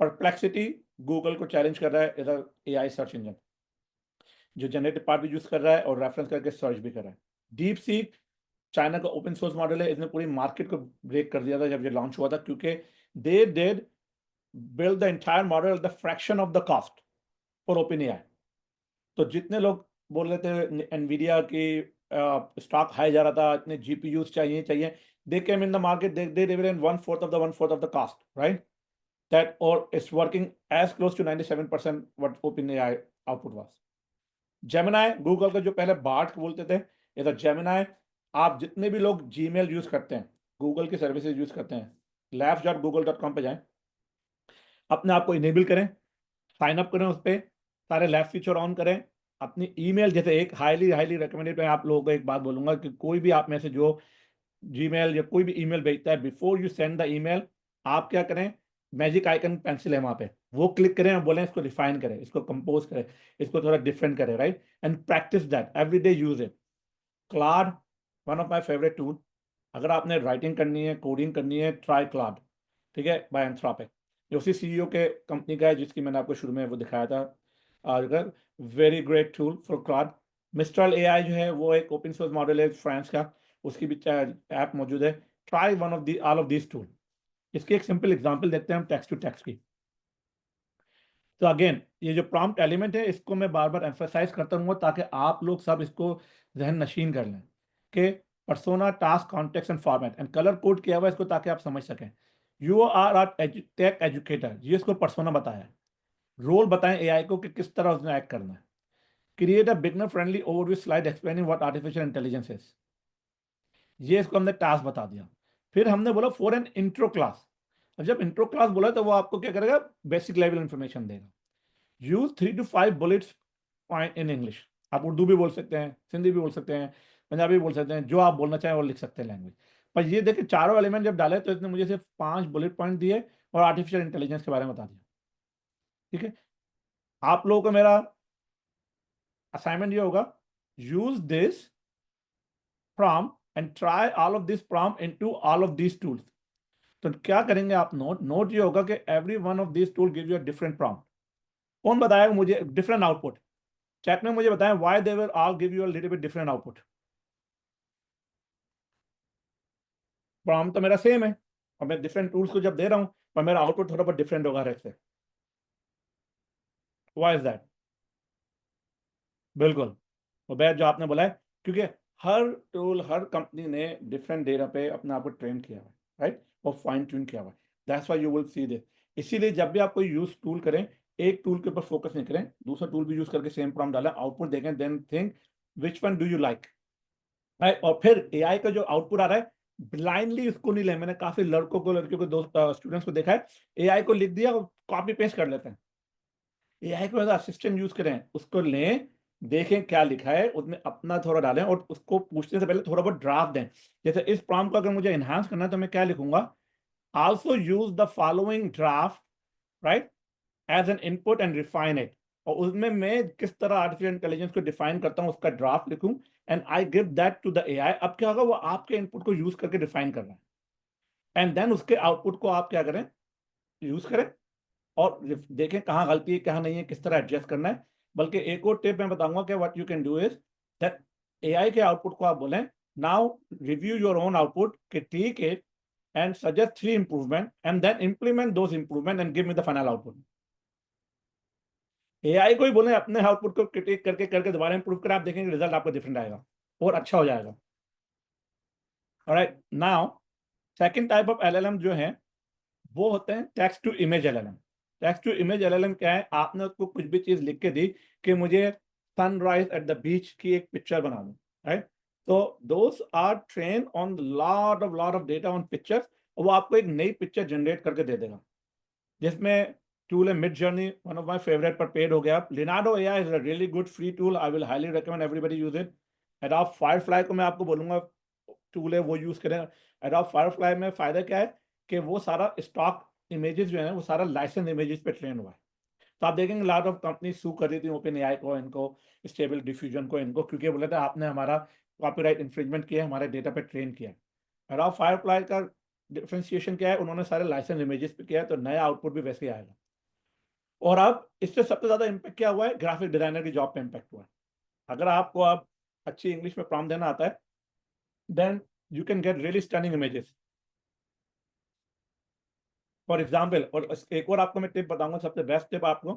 Perplexity Google को चैलेंज कर रहा है, इधर AI सर्च इंजन जो जनरेटिव पार्ट भी यूज कर रहा है और रेफरेंस करके सर्च भी कर रहा है। डीप सीक चाइना का ओपन सोर्स मॉडल है, इसने पूरी मार्केट को ब्रेक कर दिया था जब ये लॉन्च हुआ था, क्योंकि they did build the entire model at the fraction of the cost for open AI। तो जितने लोग बोल रहे थे एनवीडिया की स्टॉक हाई जा रहा था, इतने GPUs चाहिए चाहिए, they came in the market, they deliver in 1/4 of the cost, right? That, or it's working as close to 97% what OpenAI output was. Gemini, Google का जो पहले बार्ट बोलते थे, इधर Gemini। आप जितने भी लोग Gmail यूज करते हैं, गूगल की सर्विसेज यूज करते हैं, labs.google.com पे जाएं, अपने आप को इनेबल करें, साइन अप करें, उस पर सारे लैब फीचर ऑन करें, अपनी ईमेल, जैसे एक हाईली हाईली रिकमेंडेड, मैं आप लोगों को एक बात बोलूंगा कि कोई भी आप में से जो जीमेल या कोई भी ईमेल भेजता है, before you send the email, आप क्या करें, मैजिक आइकन पेंसिल है वहां पे, वो क्लिक करें और बोलें इसको रिफाइन करें, इसको कंपोज करें, इसको थोड़ा डिफरेंट करें, right. And practice that every day, use it. Cloud, one of my favourite tool. अगर आपने राइटिंग करनी है, कोडिंग करनी है, ट्राई क्लाउड, ठीक है, बाय एंथ्रोपिक। ये उसी CEO के कंपनी का है जिसकी मैंने आपको शुरू में वो दिखाया था। अगर very great tool for cloud. Mistral AI जो है वो एक ओपन सोर्स मॉडल है फ्रांस का, उसकी भी ऐप मौजूद है। Try one of the all of this tool. इसकी एक सिंपल एग्जांपल देखते हैं हम टेक्स्ट टू टेक्स्ट की। तो अगेन ये जो प्रॉम्प्ट एलिमेंट है, इसको मैं बार बार एम्फेसाइज करता हूँ ताकि आप लोग सब इसको जहन नशीन कर लें कि persona, task, context and format and colour code किया हुआ है इसको, ताकि आप समझ सकें। यू आर टेक एजुकेटर, ये इसको पर्सोना बताया है। रोल बताएं AI को कि किस तरह उसने एक्ट करना है। Create a beginner friendly overview slide explaining what artificial intelligence is, ये इसको हमने टास्क बता दिया। फिर हमने बोला फॉर एन इंट्रो क्लास। अब जब इंट्रो क्लास बोला तो वो आपको क्या करेगा, बेसिक लेवल इंफॉर्मेशन देगा। Use 3 to 5 bullets point in English. आप उर्दू भी बोल सकते हैं, सिंधी भी बोल सकते हैं, पंजाबी भी बोल सकते हैं, जो आप बोलना चाहें वो लिख सकते हैं लैंग्वेज। पर ये देखिए चारों एलिमेंट जब डाले तो इसने मुझे सिर्फ 5 बुलेट पॉइंट दिए और आर्टिफिशियल इंटेलिजेंस के बारे में बता दिया। ठीक है, आप लोगों को मेरा असाइनमेंट ये होगा, use this from and try all of this prompt into all of these tools. तो क्या करेंगे आप? नोट ये होगा कि every one of these tool gives you a different prompt. कौन बताएगा मुझे different output? चैट में मुझे बताएं why they will all give you a little bit different output. prompt तो मेरा सेम है और मैं different tools को जब दे रहा हूं पर मेरा आउटपुट थोड़ा बहुत डिफरेंट होगा हर से. Why is that? बिल्कुल उबैद जो आपने बोला है, क्योंकि हर टूल हर कंपनी ने डिफरेंट डेटा पे अपने आप को ट्रेन किया हुआ है, राइट, और फाइन ट्यून किया हुआ है. That's why you will see this. इसीलिए जब भी आप कोई यूज टूल करें, एक टूल के ऊपर फोकस नहीं करें, दूसरा टूल भी यूज करके सेम प्रॉम्प्ट डालें, आउटपुट देखें, then think which one do you like, right. और फिर एआई का जो आउटपुट आ रहा है ब्लाइंडली उसको नहीं लें. मैंने काफी लड़कों को, लड़कियों को, दोस्त स्टूडेंट्स को देखा है, एआई को लिख दिया और कॉपी पेस्ट कर लेते हैं. एआई को एज असिस्टेंट यूज करें, उसको लें, देखें क्या लिखा है, उसमें अपना थोड़ा डालें और उसको पूछने से पहले थोड़ा बहुत ड्राफ्ट दें. जैसे इस प्रॉम्प्ट को अगर मुझे एनहांस करना है तो मैं क्या लिखूंगा? Also use the following draft, right, as an input and refine it. और उसमें मैं किस तरह आर्टिफिशियल इंटेलिजेंस को डिफाइन करता हूं उसका ड्राफ्ट लिखूं and I give that to the AI. अब क्या होगा? वो आपके इनपुट को यूज करके डिफाइन कर रहा है एंड देन उसके आउटपुट को आप क्या करें? यूज करें और देखें कहाँ गलती है, कहाँ नहीं है, किस तरह एडजस्ट करना है. बल्कि एक और टिप मैं बताऊंगा कि what you can do is that AI के आउटपुट को आप बोलें, now review your own output, critique it and suggest 3 improvement and then implement those improvement and give me the final output. AI को ही बोले अपने आउटपुट को critic करके करके दोबारा इंप्रूव करें, आप देखेंगे रिजल्ट आपका डिफरेंट आएगा और अच्छा हो जाएगा. Alright, now second type of LLM जो है वो होते हैं text to image LLM. Text to image LLM क्या है? आपने उसको कुछ भी चीज लिख के दी कि मुझे सनराइज एट द बीच की एक पिक्चर बना दो, राइट. तो those are train on lot of data on pictures, और वो आपको एक नई पिक्चर जनरेट करके दे देगा. जिसमें टूल है mid journey, one of my favourite, पर पेड हो गया. Leonardo AI is a really good free tool, I will highly recommend everybody use it. Adobe Firefly को मैं आपको बोलूंगा टूल है, वो यूज करें. एडोब फायरफ्लाई में फायदा क्या है कि वो सारा स्टॉक इमेजेस जो है वो सारा लाइसेंस इमेजेस पे ट्रेन हुआ है. तो आप देखेंगे लॉट ऑफ कंपनी सू कर रही थी ओपन एआई को, इनको, स्टेबल डिफ्यूजन को, इनको, क्योंकि बोले थे आपने हमारा कॉपीराइट इन्फ्रिंजमेंट किया, हमारे डेटा पे ट्रेन किया. एडोब फायरफ्लाई का डिफरेंशिएशन क्या है? उन्होंने सारे लाइसेंस इमेजेस पे किया है, तो नया आउटपुट भी वैसे ही आएगा. और अब इससे सबसे ज्यादा इम्पैक्ट क्या हुआ है? ग्राफिक डिजाइनर की जॉब पे इम्पैक्ट हुआ है. अगर आपको आप अच्छी इंग्लिश में प्रॉम्प्ट देना आता है, then you can get really stunning images. For example, और एक और आपको मैं टिप बताऊंगा, सबसे बेस्ट टिप आपको,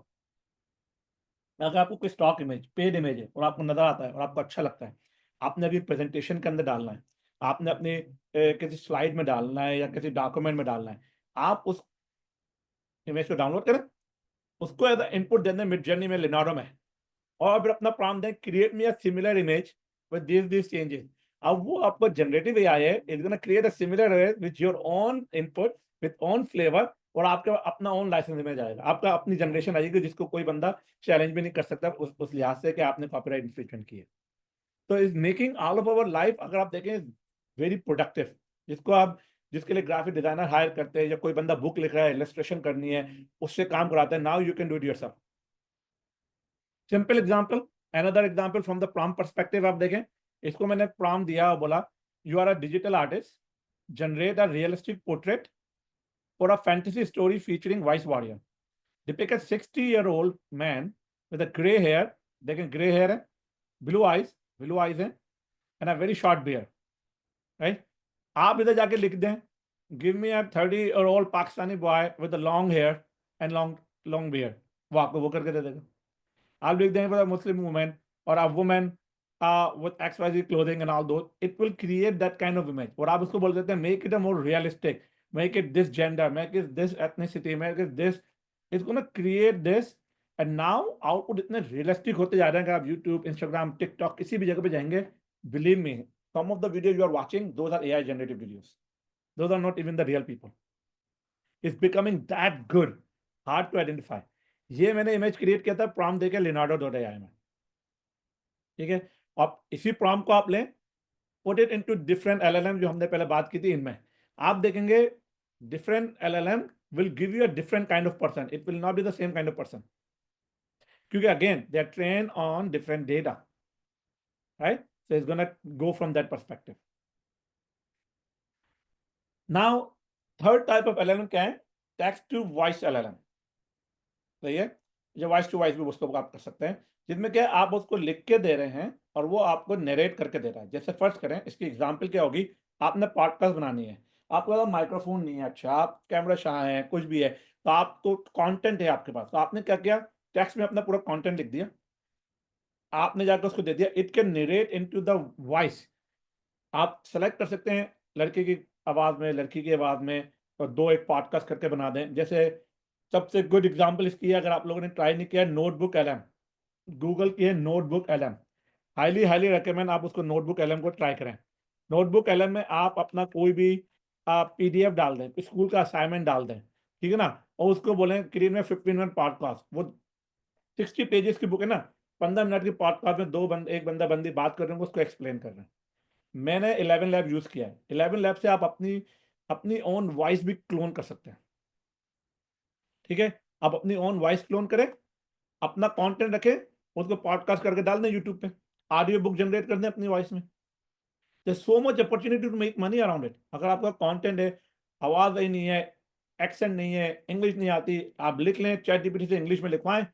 अगर आपको कोई स्टॉक इमेज, पेड इमेज है और आपको नजर आता है और आपको अच्छा लगता है, आपने अभी प्रेजेंटेशन के अंदर डालना है, आपने अपने किसी स्लाइड में डालना है या किसी डॉक्यूमेंट में डालना है, आप उस इमेज को डाउनलोड करें, उसको एज इनपुट दें मिड जर्नी में, लिनार्डो में, और फिर अपना प्रॉम्प्ट दें, create me a similar image with this changes. अब वो आपको जनरेटिव एआई है, it's gonna create a similar image with your own input, with own flavour, और आपका अपना ओन लाइसेंस इमेज आएगा, आपका अपनी जनरेशन आएगी जिसको कोई बंदा चैलेंज भी नहीं कर सकता उस लिहाज से कि आपने कॉपीराइट इन्फ्रिंजमेंट की है. तो is making all of our life, अगर आप देखें, वेरी प्रोडक्टिव. जिसको आप, जिसके लिए ग्राफिक डिजाइनर हायर करते हैं या कोई बंदा बुक लिख रहा है, इलस्ट्रेशन करनी है, उससे काम कराते हैं, now you can do it yourself. Simple example, another example from the prompt perspective. आप देखें, इसको मैंने प्रॉम्प्ट दिया और बोला, you are a digital artist, generate a realistic portrait for a fantasy story featuring wise warrior. Depict a 60-year-old man with a grey hair, देखें grey hair है, blue eyes है, and a very short beard, right. आप इधर जाके लिख दें, give me a 30-year-old Pakistani boy with a long hair and long long beard, वो आपको वो करके दे देगा. आप लिख देंगे फॉर मुस्लिम वुमेन और a women with XYZ clothing and all those, it will create that kind of image. और आप उसको बोल देते हैं make it a more realistic, make it this gender, make it this ethnicity, make it this, it's gonna create this. and now output इतने realistic होते जा रहे हैं कि आप YouTube, Instagram, TikTok किसी भी जगह पे जाएंगे, believe me, some of the videos you are watching, those are AI generated videos, those are not even the real people. It's becoming that good, hard to identify. ये मैंने image create किया था prompt देके Leonardo.ai में, ठीक है. आप इसी प्रॉम्प्ट को आप लें, put it into different LLM जो हमने पहले बात की थी, इनमें आप देखेंगे different LLM will give you a different kind of person, it will not be the same kind of person, क्योंकि again they are train on different data, right. So it's gonna go from that perspective. Now third type of LLM क्या है? Text to voice LLM। सही है, जो voice to voice भी उसको आप कर सकते हैं, जिसमें क्या है आप उसको लिख के दे रहे हैं और वो आपको नरेट करके दे रहा है। जैसे फर्स्ट करें, इसकी एग्जांपल क्या होगी, आपने पॉडकास्ट बनानी है, आपके पास माइक्रोफोन नहीं है, अच्छा आप कैमरा शाह है, कुछ भी है, तो आपको कंटेंट है आपके पास, तो आपने क्या किया, टेक्स्ट में अपना पूरा कंटेंट लिख दिया, आपने जाकर उसको दे दिया, it can narrate into the voice. आप सेलेक्ट कर सकते हैं लड़के की आवाज़ में, लड़की की आवाज़ में, और दो एक पॉडकास्ट करके बना दें। जैसे सबसे गुड एग्जांपल इसकी है, अगर आप लोगों ने ट्राई नहीं किया, नोटबुक LM, गूगल की है notebook LM, highly highly recommend आप उसको नोटबुक LM को ट्राई करें। नोटबुक LM में आप अपना कोई भी आप PDF डाल दें, स्कूल का असाइनमेंट डाल दें, ठीक है ना, और उसको बोलें क्रिएट में 15 मिनट पॉडकास्ट, वो 60 पेजेस की बुक है ना, 15 मिनट की पॉडकास्ट में एक बंदा बंदी बात कर रहे हैं, उसको एक्सप्लेन कर रहे हैं। मैंने 11 लैब यूज़ किया है। 11 लैब से आप अपनी अपनी ओन वॉइस भी क्लोन कर सकते हैं, ठीक है? आप अपनी ओन वॉइस क्लोन करें, अपना कंटेंट रखें, उसको पॉडकास्ट करके डाल दें यूट्यूब पे, ऑडियो बुक जनरेट कर दें अपनी वॉइस में। There so much opportunity to make money around it. अगर आपका कंटेंट है, आवाज़ सही नहीं है, एक्सेंट नहीं है, इंग्लिश नहीं आती, आप लिख लें, चैटजीपीटी से इंग्लिश में लिखवाएँ,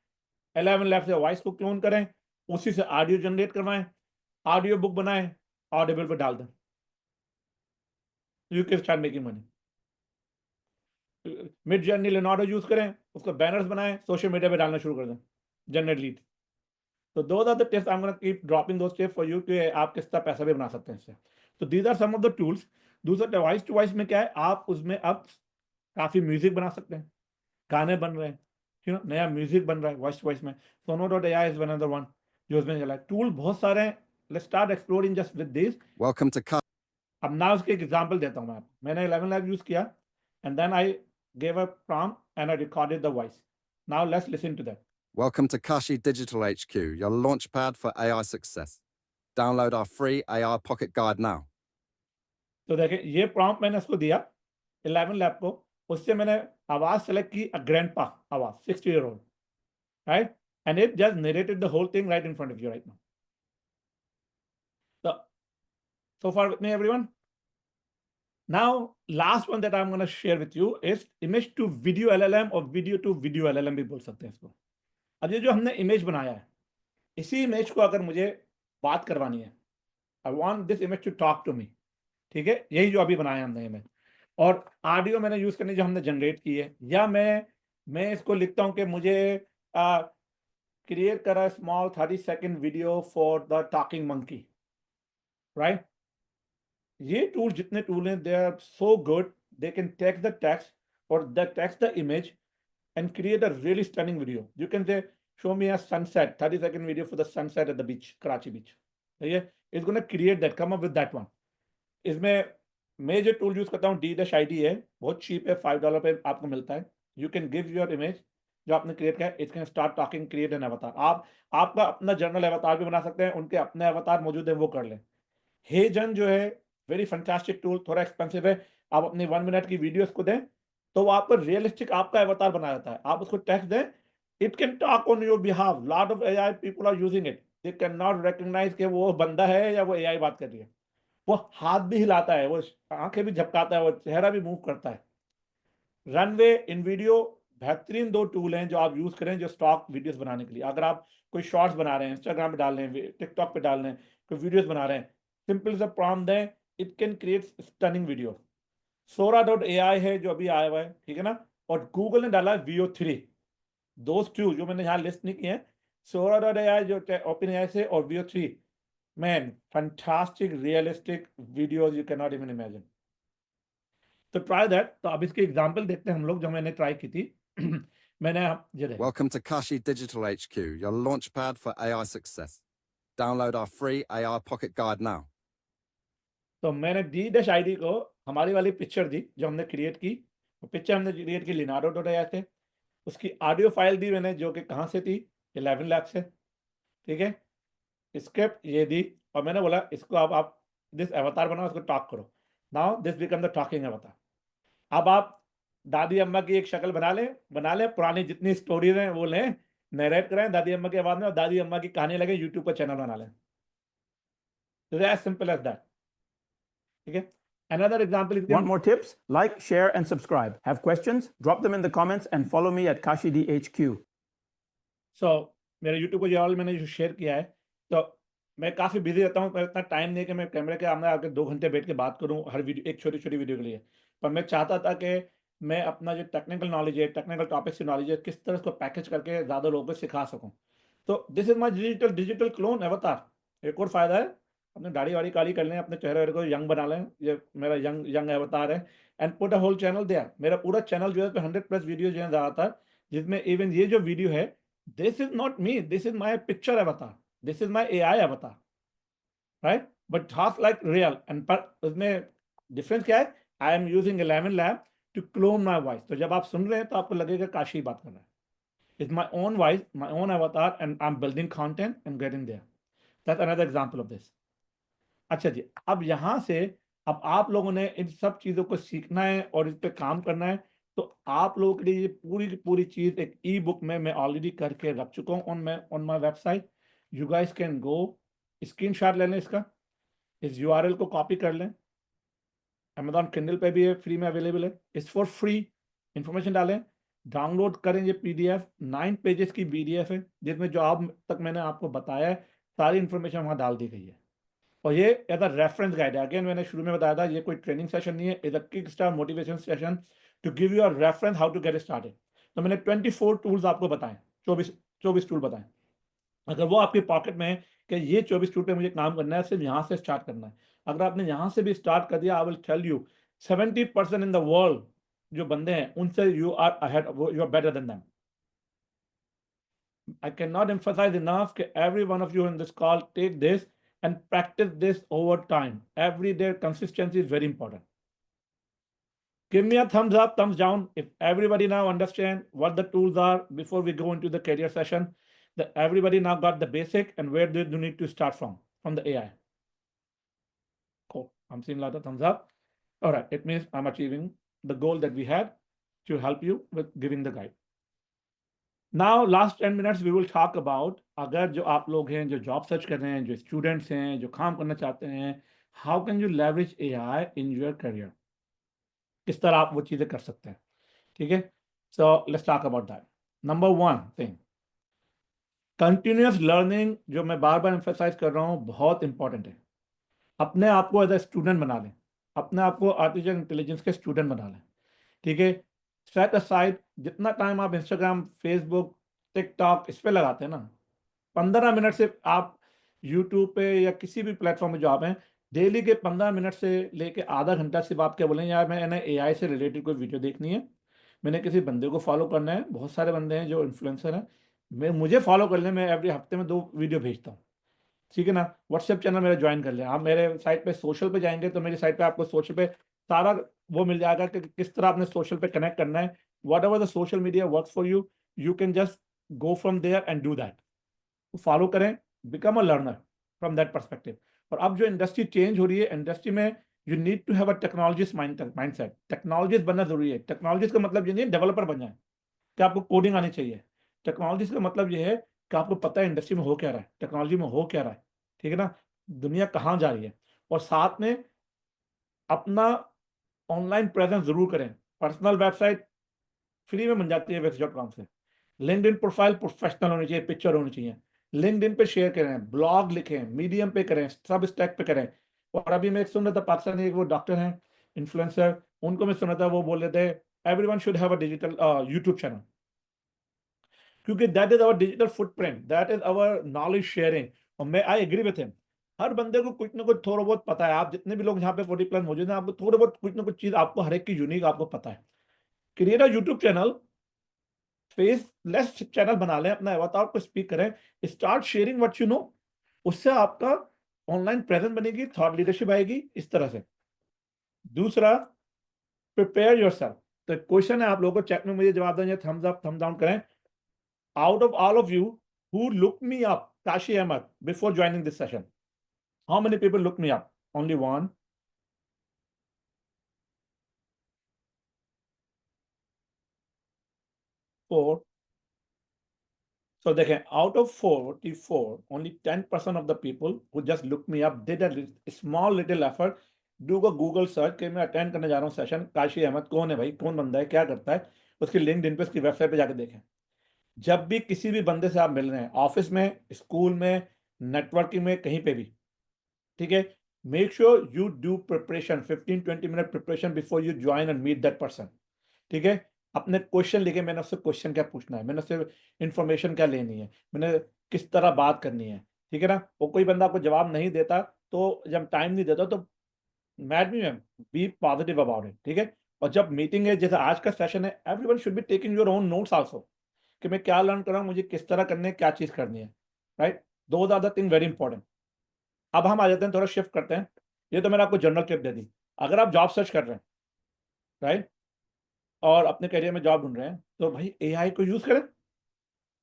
11 लैब से वॉइस को क्लोन करें, उसी से ऑडियो जनरेट करवाएँ, ऑडियो बुक बनाएँ, ऑडिबल पे डाल दें। You can start making money. Mid journey Leonardo use करें, उसको बैनर्स बनाएं, सोशल मीडिया पे डालना शुरू कर दें, जनरेट लीड। तो दो are the tips, I am gonna keep dropping those tips for you कि आप किस तरह पैसा भी बना सकते हैं इससे। तो these are some of the tools. दूसरा डिवाइस टू वॉइस में क्या है, आप उसमें अब काफ़ी म्यूजिक बना सकते हैं, गाने बन रहे हैं, यू नो, नया म्यूजिक बन रहा है वॉइस टू वॉइस में। Sono.ai is one other one जो उसमें चला है। टूल बहुत सारे हैं, let's start exploring just with this. Welcome to अब ना उसके एक एग्जांपल देता हूँ मैं आपको। मैंने 11 लैब यूज किया and then I gave a prompt and I recorded the voice. Now let's listen to that. Welcome to Kashi Digital HQ, your launchpad for AI success. Download our free AI Pocket Guide now. तो देखिए ये prompt मैंने उसको दिया 11 lab को, उससे मैंने आवाज सेलेक्ट की, अ ग्रैंडपा आवाज, 60-year-old, right, and it just narrated the whole thing right in front of you right now. So far with me everyone? Now last one that I'm going to share with you is image to video LLM और video to video LLM भी बोल सकते हैं इसको। अब ये जो हमने इमेज बनाया है, इसी इमेज को अगर मुझे बात करवानी है, I want this image to talk to me, ठीक है, यही जो अभी बनाया है हमने इमेज, और ऑडियो मैंने यूज करनी जो हमने जनरेट की है, या मैं इसको लिखता हूं कि मुझे क्रिएट करा small 30-second video for the talking monkey, right. ये टूल जितने टूल हैं they are so good, they can text the text और the text the image and create a really stunning video. You can say, show me a sunset, 30-second video for the sunset at the beach, Karachi beach. It's going to create that, come up with that one. इसमें मैं जो tool use करता हूँ D-ID है, बहुत cheap है, $5 पे आपको मिलता है। You can give your image जो आपने क्रिएट किया है, it can start talking, create an अवतार। आप आपका अपना जर्नल अवतार भी बना सकते हैं, उनके अपने अवतार मौजूद है, वो कर लें। हेजन जो है वेरी फैंटास्टिक टूल, थोड़ा एक्सपेंसिव है, आप अपनी 1 मिनट की वीडियोस को दें तो वो आपको रियलिस्टिक आपका अवतार बना देता है। आप उसको टेक्स्ट दें, it can talk on your behalf. Lot of AI people are using it, they can not recognise कि वो बंदा है या वो एआई बात कर रही है। वो हाथ भी हिलाता है, वो आंखें भी झपकाता है, वो चेहरा भी मूव करता है। रनवे, इन वीडियो, बेहतरीन दो टूल हैं जो आप यूज करें जो स्टॉक वीडियोस बनाने के लिए। अगर आप कोई शॉर्ट्स बना रहे हैं, इंस्टाग्राम पे डाल रहे हैं, टिकटॉक पे डाल रहे हैं, कोई वीडियोस बना रहे हैं, सिंपल सा प्रॉम्प्ट दें, it can create stunning video. Sora.ai है जो अभी आया हुआ है, ठीक है ना, और गूगल ने डाला है VO3। दोस्त टू जो मैंने यहाँ लिस्ट नहीं किए हैं, Sora.ai जो OpenAI से, और VO3, man fantastic realistic videos you can not even imagine. तो ट्राई दैट। तो अब इसके एग्जांपल देखते हैं हम लोग जो मैंने ट्राई की थी। मैंने ये देखो, Welcome to Kashi Digital HQ, your launchpad for AI success. Download our free AI Pocket Guide now. तो मैंने D-ID को हमारी वाली पिक्चर दी जो हमने क्रिएट की, वो पिक्चर हमने क्रिएट की Leonardo.ai से। उसकी ऑडियो फाइल दी मैंने जो कि कहाँ से थी, 11 लैब से, ठीक है। स्क्रिप्ट ये दी और मैंने बोला इसको अब आप दिस अवतार बनाओ, उसको टॉक करो। Now this become the talking अवतार। अब आप दादी अम्मा की एक शक्ल बना लें, पुरानी जितनी स्टोरीज हैं वो लें, नरेट करें दादी अम्मा की आवाज में, और दादी अम्मा की कहानी लगे, यूट्यूब पर चैनल बना लें। एज सिंपल एज दैट, ठीक है। Another example is Want more tips? Like, share, and subscribe. Have questions? Drop them in the comments and follow me at KashiDHQ. So मेरे YouTube को ये मैंने जो शेयर किया है, तो मैं काफ़ी बिजी रहता हूँ, इतना टाइम नहीं कि मैं कैमरे के सामने आकर 2 घंटे बैठ के बात करूँ हर वीडियो, एक छोटी-छोटी वीडियो के लिए। पर मैं चाहता था कि मैं अपना जो टेक्निकल नॉलेज है, टेक्निकल टॉपिक्स की नॉलेज है, किस तरह उसको पैकेज करके ज़्यादा लोगों को सिखा सकूँ। तो this is my digital clone अवतार। एक और फ़ायदा है, अपनी दाढ़ी-वाढ़ी काली कर लें, अपने चेहरे को यंग बना लें, ये मेरा यंग अवतार है, and put a whole channel there. मेरा पूरा चैनल जो है 100+ वीडियो जो है ज़्यादातर, जिसमें इवन ये जो वीडियो है, this is not me, this is my picture avatar, this is my AI avatar, right? But half like real, and पर उसमें डिफरेंस क्या है? I am using 11 lab to clone my voice. तो जब आप सुन रहे हैं तो आपको लगेगा काशी बात कर रहा है। It's my own voice, my own avatar, and I'm building content and getting there. That's another example of this. अच्छा जी, अब यहाँ से अब आप लोगों ने इन सब चीज़ों को सीखना है और इस पे काम करना है, तो आप लोगों के लिए ये पूरी की पूरी चीज़ एक ई-बुक में मैं ऑलरेडी करके रख चुका हूँ on my website. You guys can go, screenshot ले लें इसका, इस यूआरएल को कॉपी कर लें, अमेज़न किंडल पे भी है, फ्री में अवेलेबल है, इट्स फॉर फ्री। इन्फॉर्मेशन डालें, डाउनलोड करें, ये पीडीएफ 9 पेजेस की पीडीएफ है, जिसमें जो अब तक मैंने आपको बताया है सारी इन्फॉर्मेशन वहाँ डाल दी गई है। और ये एज अ रेफरेंस गाइड है। अगेन मैंने शुरू में बताया था, ये कोई ट्रेनिंग सेशन नहीं है, is a kick start motivation session to give you a reference how to get started. तो मैंने 24 टूल्स आपको बताएं, 24 टूल बताएं। अगर वो आपके पॉकेट में है कि ये 24 टूल पे मुझे काम करना है, सिर्फ यहाँ से स्टार्ट करना है, अगर आपने यहाँ से भी स्टार्ट कर दिया, I will tell you 70% in the world जो बंदे हैं उनसे you are ahead, you are better than them. I cannot emphasize enough that every one of you in this call take this and practice this over time. Every day consistency is very important. Give me a thumbs up, thumbs down if everybody now understand what the tools are before we go into the career session. That everybody now got the basic and where do you need to start from the AI. Cool. I'm seeing a lot of thumbs up. All right, it means I'm achieving the goal that we had to help you with giving the guide. Now, last 10 minutes we will talk about अगर जो आप लोग हैं जो job search कर रहे हैं, जो स्टूडेंट्स हैं, जो काम करना चाहते हैं, how can you leverage AI in your career, किस तरह आप वो चीज़ें कर सकते हैं। ठीक है, so let's talk about that. Number 1 thing, continuous learning, जो मैं बार बार एम्फेसाइज कर रहा हूँ, बहुत इंपॉर्टेंट है। अपने आप को एज ए स्टूडेंट बना लें, अपने आप को आर्टिफिशियल इंटेलिजेंस के स्टूडेंट बना लें। ठीक है, सेट असाइड जितना टाइम आप इंस्टाग्राम, फेसबुक, टिकटॉक इस पे लगाते हैं ना, 15 मिनट से आप यूट्यूब पे या किसी भी प्लेटफॉर्म में जो आप हैं, डेली के 15 मिनट से लेके आधा घंटा सिर्फ आप क्या बोलें, यार मैंने एआई से रिलेटेड कोई वीडियो देखनी है, मैंने किसी बंदे को फॉलो करना है। बहुत सारे बंदे हैं जो इन्फ्लुएंसर हैं, मुझे फॉलो कर लें, मैं एवरी हफ्ते में 2 वीडियो भेजता हूँ। ठीक है ना, व्हाट्सएप चैनल मेरा ज्वाइन कर लें। आप मेरे साइट पे सोशल पे जाएंगे तो मेरी साइट पे आपको सोशल पे सारा वो मिल जाएगा कि किस तरह आपने सोशल पे कनेक्ट करना है। Whatever the social media works for you, you can just go from there and do that. Follow करें, become a learner from that perspective. और अब जो इंडस्ट्री चेंज हो रही है, इंडस्ट्री में you need to have a technologist mindset. Technologist बनना जरूरी है। टेक्नोलॉजिस्ट का मतलब ये नहीं डेवलपर बन जाए कि आपको कोडिंग आनी चाहिए। टेक्नोलॉजिस्ट का मतलब ये है कि आपको पता है इंडस्ट्री में हो क्या रहा है, टेक्नोलॉजी में हो क्या रहा है। ठीक है ना, दुनिया कहाँ जा रही है। और साथ में अपना ऑनलाइन प्रेजेंस जरूर करें। पर्सनल वेबसाइट फ्री में बन जाती है wix.com से। लिंक्डइन प्रोफाइल प्रोफेशनल होनी चाहिए, पिक्चर होनी चाहिए। लिंक्डइन पे शेयर करें, ब्लॉग लिखें, मीडियम पे करें, सब स्टैक पे करें। और अभी मैं सुन रहा था, पाकिस्तानी एक वो डॉक्टर हैं, इन्फ्लुएंसर, उनको मैं सुन रहा था, वो बोल रहे थे everyone should have a digital YouTube channel, क्योंकि that is our digital footprint, that is our knowledge sharing. और मैं आई एग्री विथ हिम। हर बंदे को कुछ ना कुछ थोड़ा बहुत पता है। आप जितने भी लोग यहाँ पे 40+ मौजूद हैं, आपको थोड़ा बहुत कुछ ना कुछ चीज आपको हर एक की यूनिक आपको पता है। Create a YouTube channel, faceless channel बना लें, अपना अवतार को स्पीक करें, start sharing what you know. उससे आपका ऑनलाइन प्रेजेंस बनेगी, थॉट लीडरशिप आएगी इस तरह से। दूसरा, प्रिपेयर योरसेल्फ। तो क्वेश्चन है आप लोगों को, चैट में मुझे जवाब दें, थम्स अप थम्स डाउन करें। Out of all of you who looked me up, Kashi Ahmed, before joining this session, how many people looked me up? Only 1, 4. So देखें, out of 44, only 10% of the people who just looked me up did a small little effort. Do को Google search कि मैं attend करने जा रहा हूँ session, Kashi Ahmad कौन है भाई, कौन बंदा है, क्या करता है, उसकी लिंक्डइन पे, उसकी वेबसाइट पे जाकर देखें। जब भी किसी भी बंदे से आप मिल रहे हैं, ऑफिस में, स्कूल में, नेटवर्किंग में, कहीं पे भी, ठीक है, make sure you do preparation, 15-20 minute preparation before you join and meet that person, ठीक है। अपने क्वेश्चन लिखे, मैंने उससे क्वेश्चन क्या पूछना है, मैंने उससे इंफॉर्मेशन क्या लेनी है, मैंने किस तरह बात करनी है, ठीक है ना। वो कोई बंदा आपको जवाब नहीं देता, तो जब टाइम नहीं देता, तो मैट भी ma'am, be positive about it, ठीक है। और जब मीटिंग है, जैसे आज का सेशन है, everyone should be taking your own notes also, कि मैं क्या लर्न कर रहा हूँ, मुझे किस तरह करने है, क्या चीज करनी है, right. Those are the thing very important. अब हम आ जाते हैं, थोड़ा शिफ्ट करते हैं। ये तो मैंने आपको जनरल टिप दे दी। अगर आप जॉब सर्च कर रहे हैं, राइट, और अपने करियर में जॉब ढूंढ रहे हैं, तो भाई एआई को यूज करें।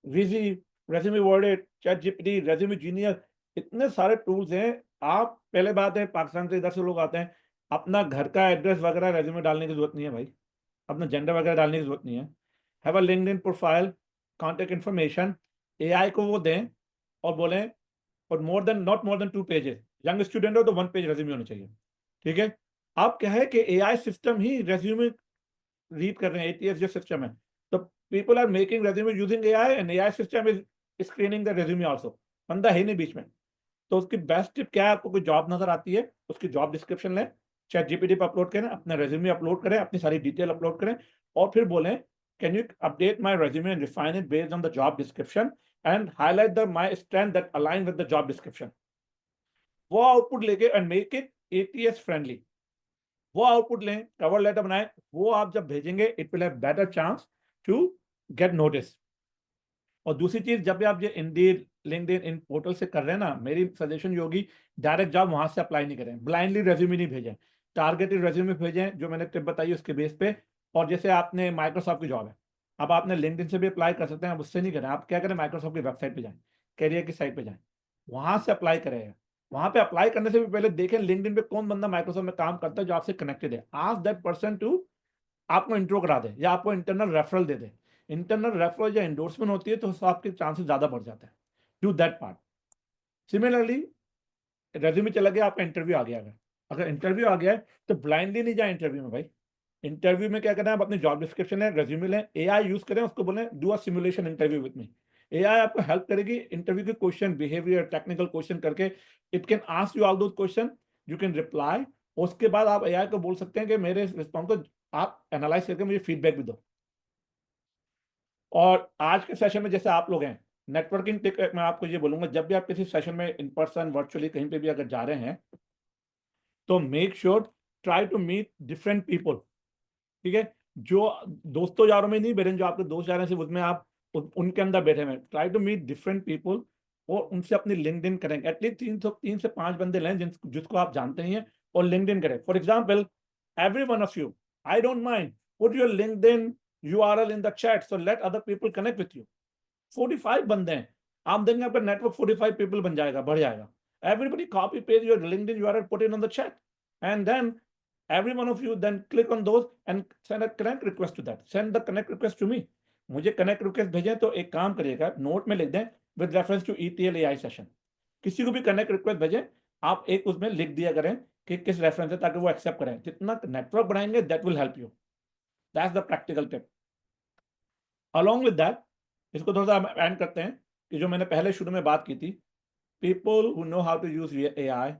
वीजी, रेज्यूमे वर्डेट, चैट जीपीटी, रेज्यूमे जीनियर, इतने सारे टूल्स हैं। आप, पहले बात है, पाकिस्तान से इधर से लोग आते हैं, अपना घर का एड्रेस वगैरह रेज्यूमे डालने की जरूरत नहीं है भाई, अपना जेंडर वगैरह डालने की जरूरत नहीं है। Have a LinkedIn profile, contact information, AI को वो दें और बोलें, और not more than 2 pages. Young student हो तो 1 पेज रेज्यूमे होना चाहिए, ठीक है। अब क्या है कि एआई सिस्टम ही रेज्यूमे रीड कर रहे हैं, एटीएस जो सिस्टम है, तो people are making resume using AI, and AI system is screening the resume also. बंदा है नहीं बीच में। तो उसकी बेस्ट टिप क्या है, आपको कोई जॉब नजर आती है, उसकी जॉब डिस्क्रिप्शन लें, चैट जीपीटी पर अपलोड करें, अपना रेज्यूमे अपलोड करें, अपनी सारी डिटेल अपलोड करें, और फिर बोलें, can you update my resume and refine it based on the job description and highlight the my strength that align with the job description. वो आउटपुट लेके and make it ATS friendly, वो output लें, cover letter बनाएं, वो आप जब भेजेंगे, it will have better chance to get notice. और दूसरी चीज, जब भी आप ये इंडीड, लिंक्डइन, इन पोर्टल से कर रहे हैं ना, मेरी सजेशन ये होगी, डायरेक्ट जॉब वहां से अप्लाई नहीं करें, ब्लाइंडली रेज्यूमे नहीं भेजें, टारगेटेड रेज्यूमे भेजें, जो मैंने टिप बताई उसके बेस पे। और जैसे आपने माइक्रोसॉफ्ट की जॉब है, अब आपने लिंक्डइन से भी अप्लाई कर सकते हैं, आप उससे नहीं करें, आप क्या करें, माइक्रोसॉफ्ट की वेबसाइट पे जाएं, कैरियर की साइट पे जाएं, वहां से अप्लाई करें। वहां पे अप्लाई करने से भी पहले देखें लिंक्डइन पे कौन बंदा माइक्रोसॉफ्ट में काम करता है जो आपसे कनेक्टेड है, आस्क दैट पर्सन टू आपको इंट्रो करा दे, या आपको इंटरनल रेफरल दे दे। इंटरनल रेफरल या एंडोर्समेंट होती है, तो आपके चांसेस ज्यादा बढ़ जाते हैं। Do that part. Similarly, resume चला गया, आपका इंटरव्यू आ गया, अगर इंटरव्यू आ गया है, तो ब्लाइंडली नहीं जाए इंटरव्यू में भाई। इंटरव्यू में क्या करना है, आप अपनी जॉब डिस्क्रिप्शन है, रेज्यूमे लें, एआई यूज करें, उसको बोलें do a simulation interview with me. AI आपको हेल्प करेगी इंटरव्यू के क्वेश्चन, बिहेवियर, टेक्निकल क्वेश्चन करके, it can ask you all those question, you can reply. उसके बाद आप एआई को बोल सकते हैं कि मेरे रिस्पॉन्स को आप एनालाइज करके मुझे फीडबैक भी दो। और आज के सेशन में जैसे आप लोग हैं, नेटवर्किंग टिप मैं आपको ये बोलूंगा, जब भी आप किसी सेशन में इन पर्सन, वर्चुअली, कहीं पे भी अगर जा रहे हैं, तो make sure try to meet different people, ठीक है। जो दोस्तों यारों में नहीं बैठे, जो आपके दोस्त यार हैं सिर्फ उसमें आप उनके अंदर बैठे हुए, try to meet different people, और उनसे अपनी लिंक्डइन करें। एटलीस्ट 3 से 5 बंदे लें जिसको आप जानते हैं, और लिंक्डइन करें। For example, every one of you, I don't mind, put your LinkedIn URL in the chat so let other people connect with you. 45 बंदे हैं, आप देंगे, आपका नेटवर्क 45 पीपल बन जाएगा, बढ़ जाएगा। Everybody copy paste your LinkedIn URL, put it on the chat, and then every one of you then click on those and send a connect request to that. Send the connect request to me. मुझे connect request भेजें, तो एक काम करिएगा, note में लिख दें with reference to ETL AI session। किसी को भी कनेक्ट रिक्वेस्ट भेजें, आप एक उसमें लिख दिया करें कि किस रेफरेंस है, ताकि वो एक्सेप्ट करें। जितना नेटवर्क बढ़ाएंगे, that will help you. That's the practical tip. Along with that, इसको थोड़ा सा एंड करते हैं, कि जो मैंने पहले शुरू में बात की थी, people who know how to use AI,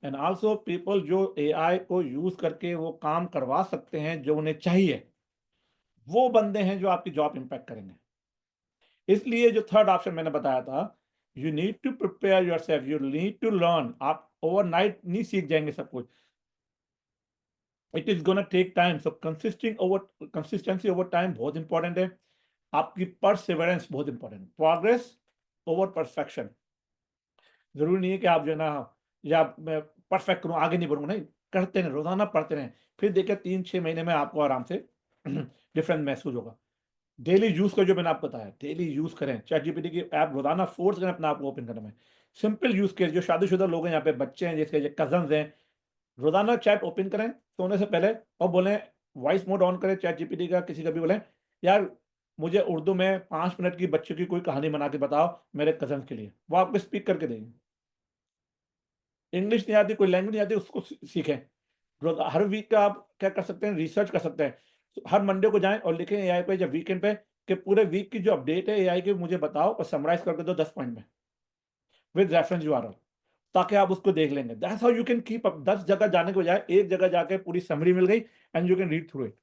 and also people जो एआई को यूज करके वो काम करवा सकते हैं जो उन्हें चाहिए, वो बंदे हैं जो आपकी जॉब इंपैक्ट करेंगे। इसलिए जो थर्ड ऑप्शन मैंने बताया था, you need to prepare yourself, you need to learn. आप ओवरनाइट नहीं सीख जाएंगे सब कुछ, it is gonna take time. So consistency over time बहुत इंपॉर्टेंट है। आपकी परसिवरेंस बहुत इंपॉर्टेंट है। Progress over perfection. जरूरी नहीं है कि आप जो है ना, या मैं परफेक्ट करूं, आगे नहीं बढ़ूंगा, नहीं, करते रहें, रोजाना पढ़ते रहें, फिर देखिए 3-6 महीने में आपको आराम से डिफरेंस महसूस होगा। डेली यूज का जो मैंने आपको बताया, डेली यूज करें। चैट जीपीटी की ऐप रोजाना फोर्स करें अपने आप को ओपन करने में। सिंपल यूज केस, जो शादीशुदा लोग हैं यहाँ पे, बच्चे हैं जिसके कजन हैं, रोजाना चैट ओपन करें सोने से पहले, और बोलें, वॉइस मोड ऑन करें चैट जीपीटी का, किसी का भी बोलें, यार मुझे उर्दू में 5 मिनट की बच्चे की कोई कहानी बना के बताओ मेरे कजन के लिए, वो आपको स्पीक करके देंगे। इंग्लिश नहीं आती, कोई लैंग्वेज नहीं आती, उसको सीखें। हर वीक का आप क्या कर सकते हैं, रिसर्च कर सकते हैं। हर मंडे को जाएं और लिखें एआई पे या वीकेंड पे कि पूरे वीक की जो अपडेट है एआई की मुझे बताओ और समराइज करके दो 10 पॉइंट में विद रेफरेंस यूआरएल, ताकि आप उसको देख लेंगे। That's how you can keep up. 10 जगह जाने के बजाय एक जगह जाके पूरी समरी मिल गई and you can read through it.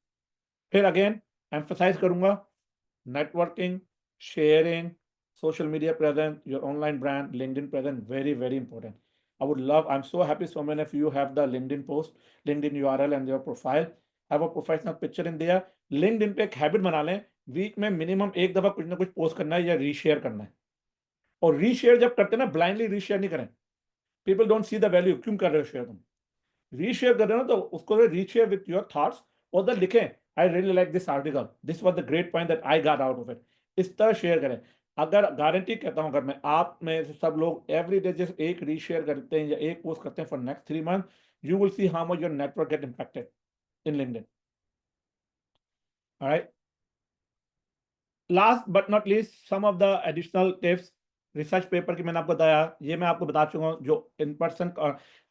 फिर अगेन एम्फसाइज करूंगा, networking, sharing, social media presence, your online brand, LinkedIn presence, very, very important. I'm so happy so many of you have the LinkedIn post, LinkedIn URL and your profile, have a professional picture in there. LinkedIn पे एक habit बना लें, week में minimum एक दफा कुछ ना कुछ पोस्ट करना है या रीशेयर करना है। और रीशेयर जब करते हैं ना, ब्लाइंडली रीशेयर नहीं करें। People don't see the value, क्यों कर रहे हो शेयर तुम? रीशेयर कर रहे हो ना, तो उसको रीशेयर विथ योर थॉट्स और द लिखें, I really like this article, this was the great point that I got out of it. इस तरह शेयर करें। अगर गारंटी कहता हूं, अगर मैं आप में से सब लोग एवरी डे जस्ट एक रीशेयर करते हैं या एक पोस्ट करते हैं for next 3 month, you will see how much your network get impacted in LinkedIn. Alright, last but not least, some of the additional tips. Research paper की मैंने आपको बताया, ये मैं आपको बता चुका हूँ। जो इन पर्सन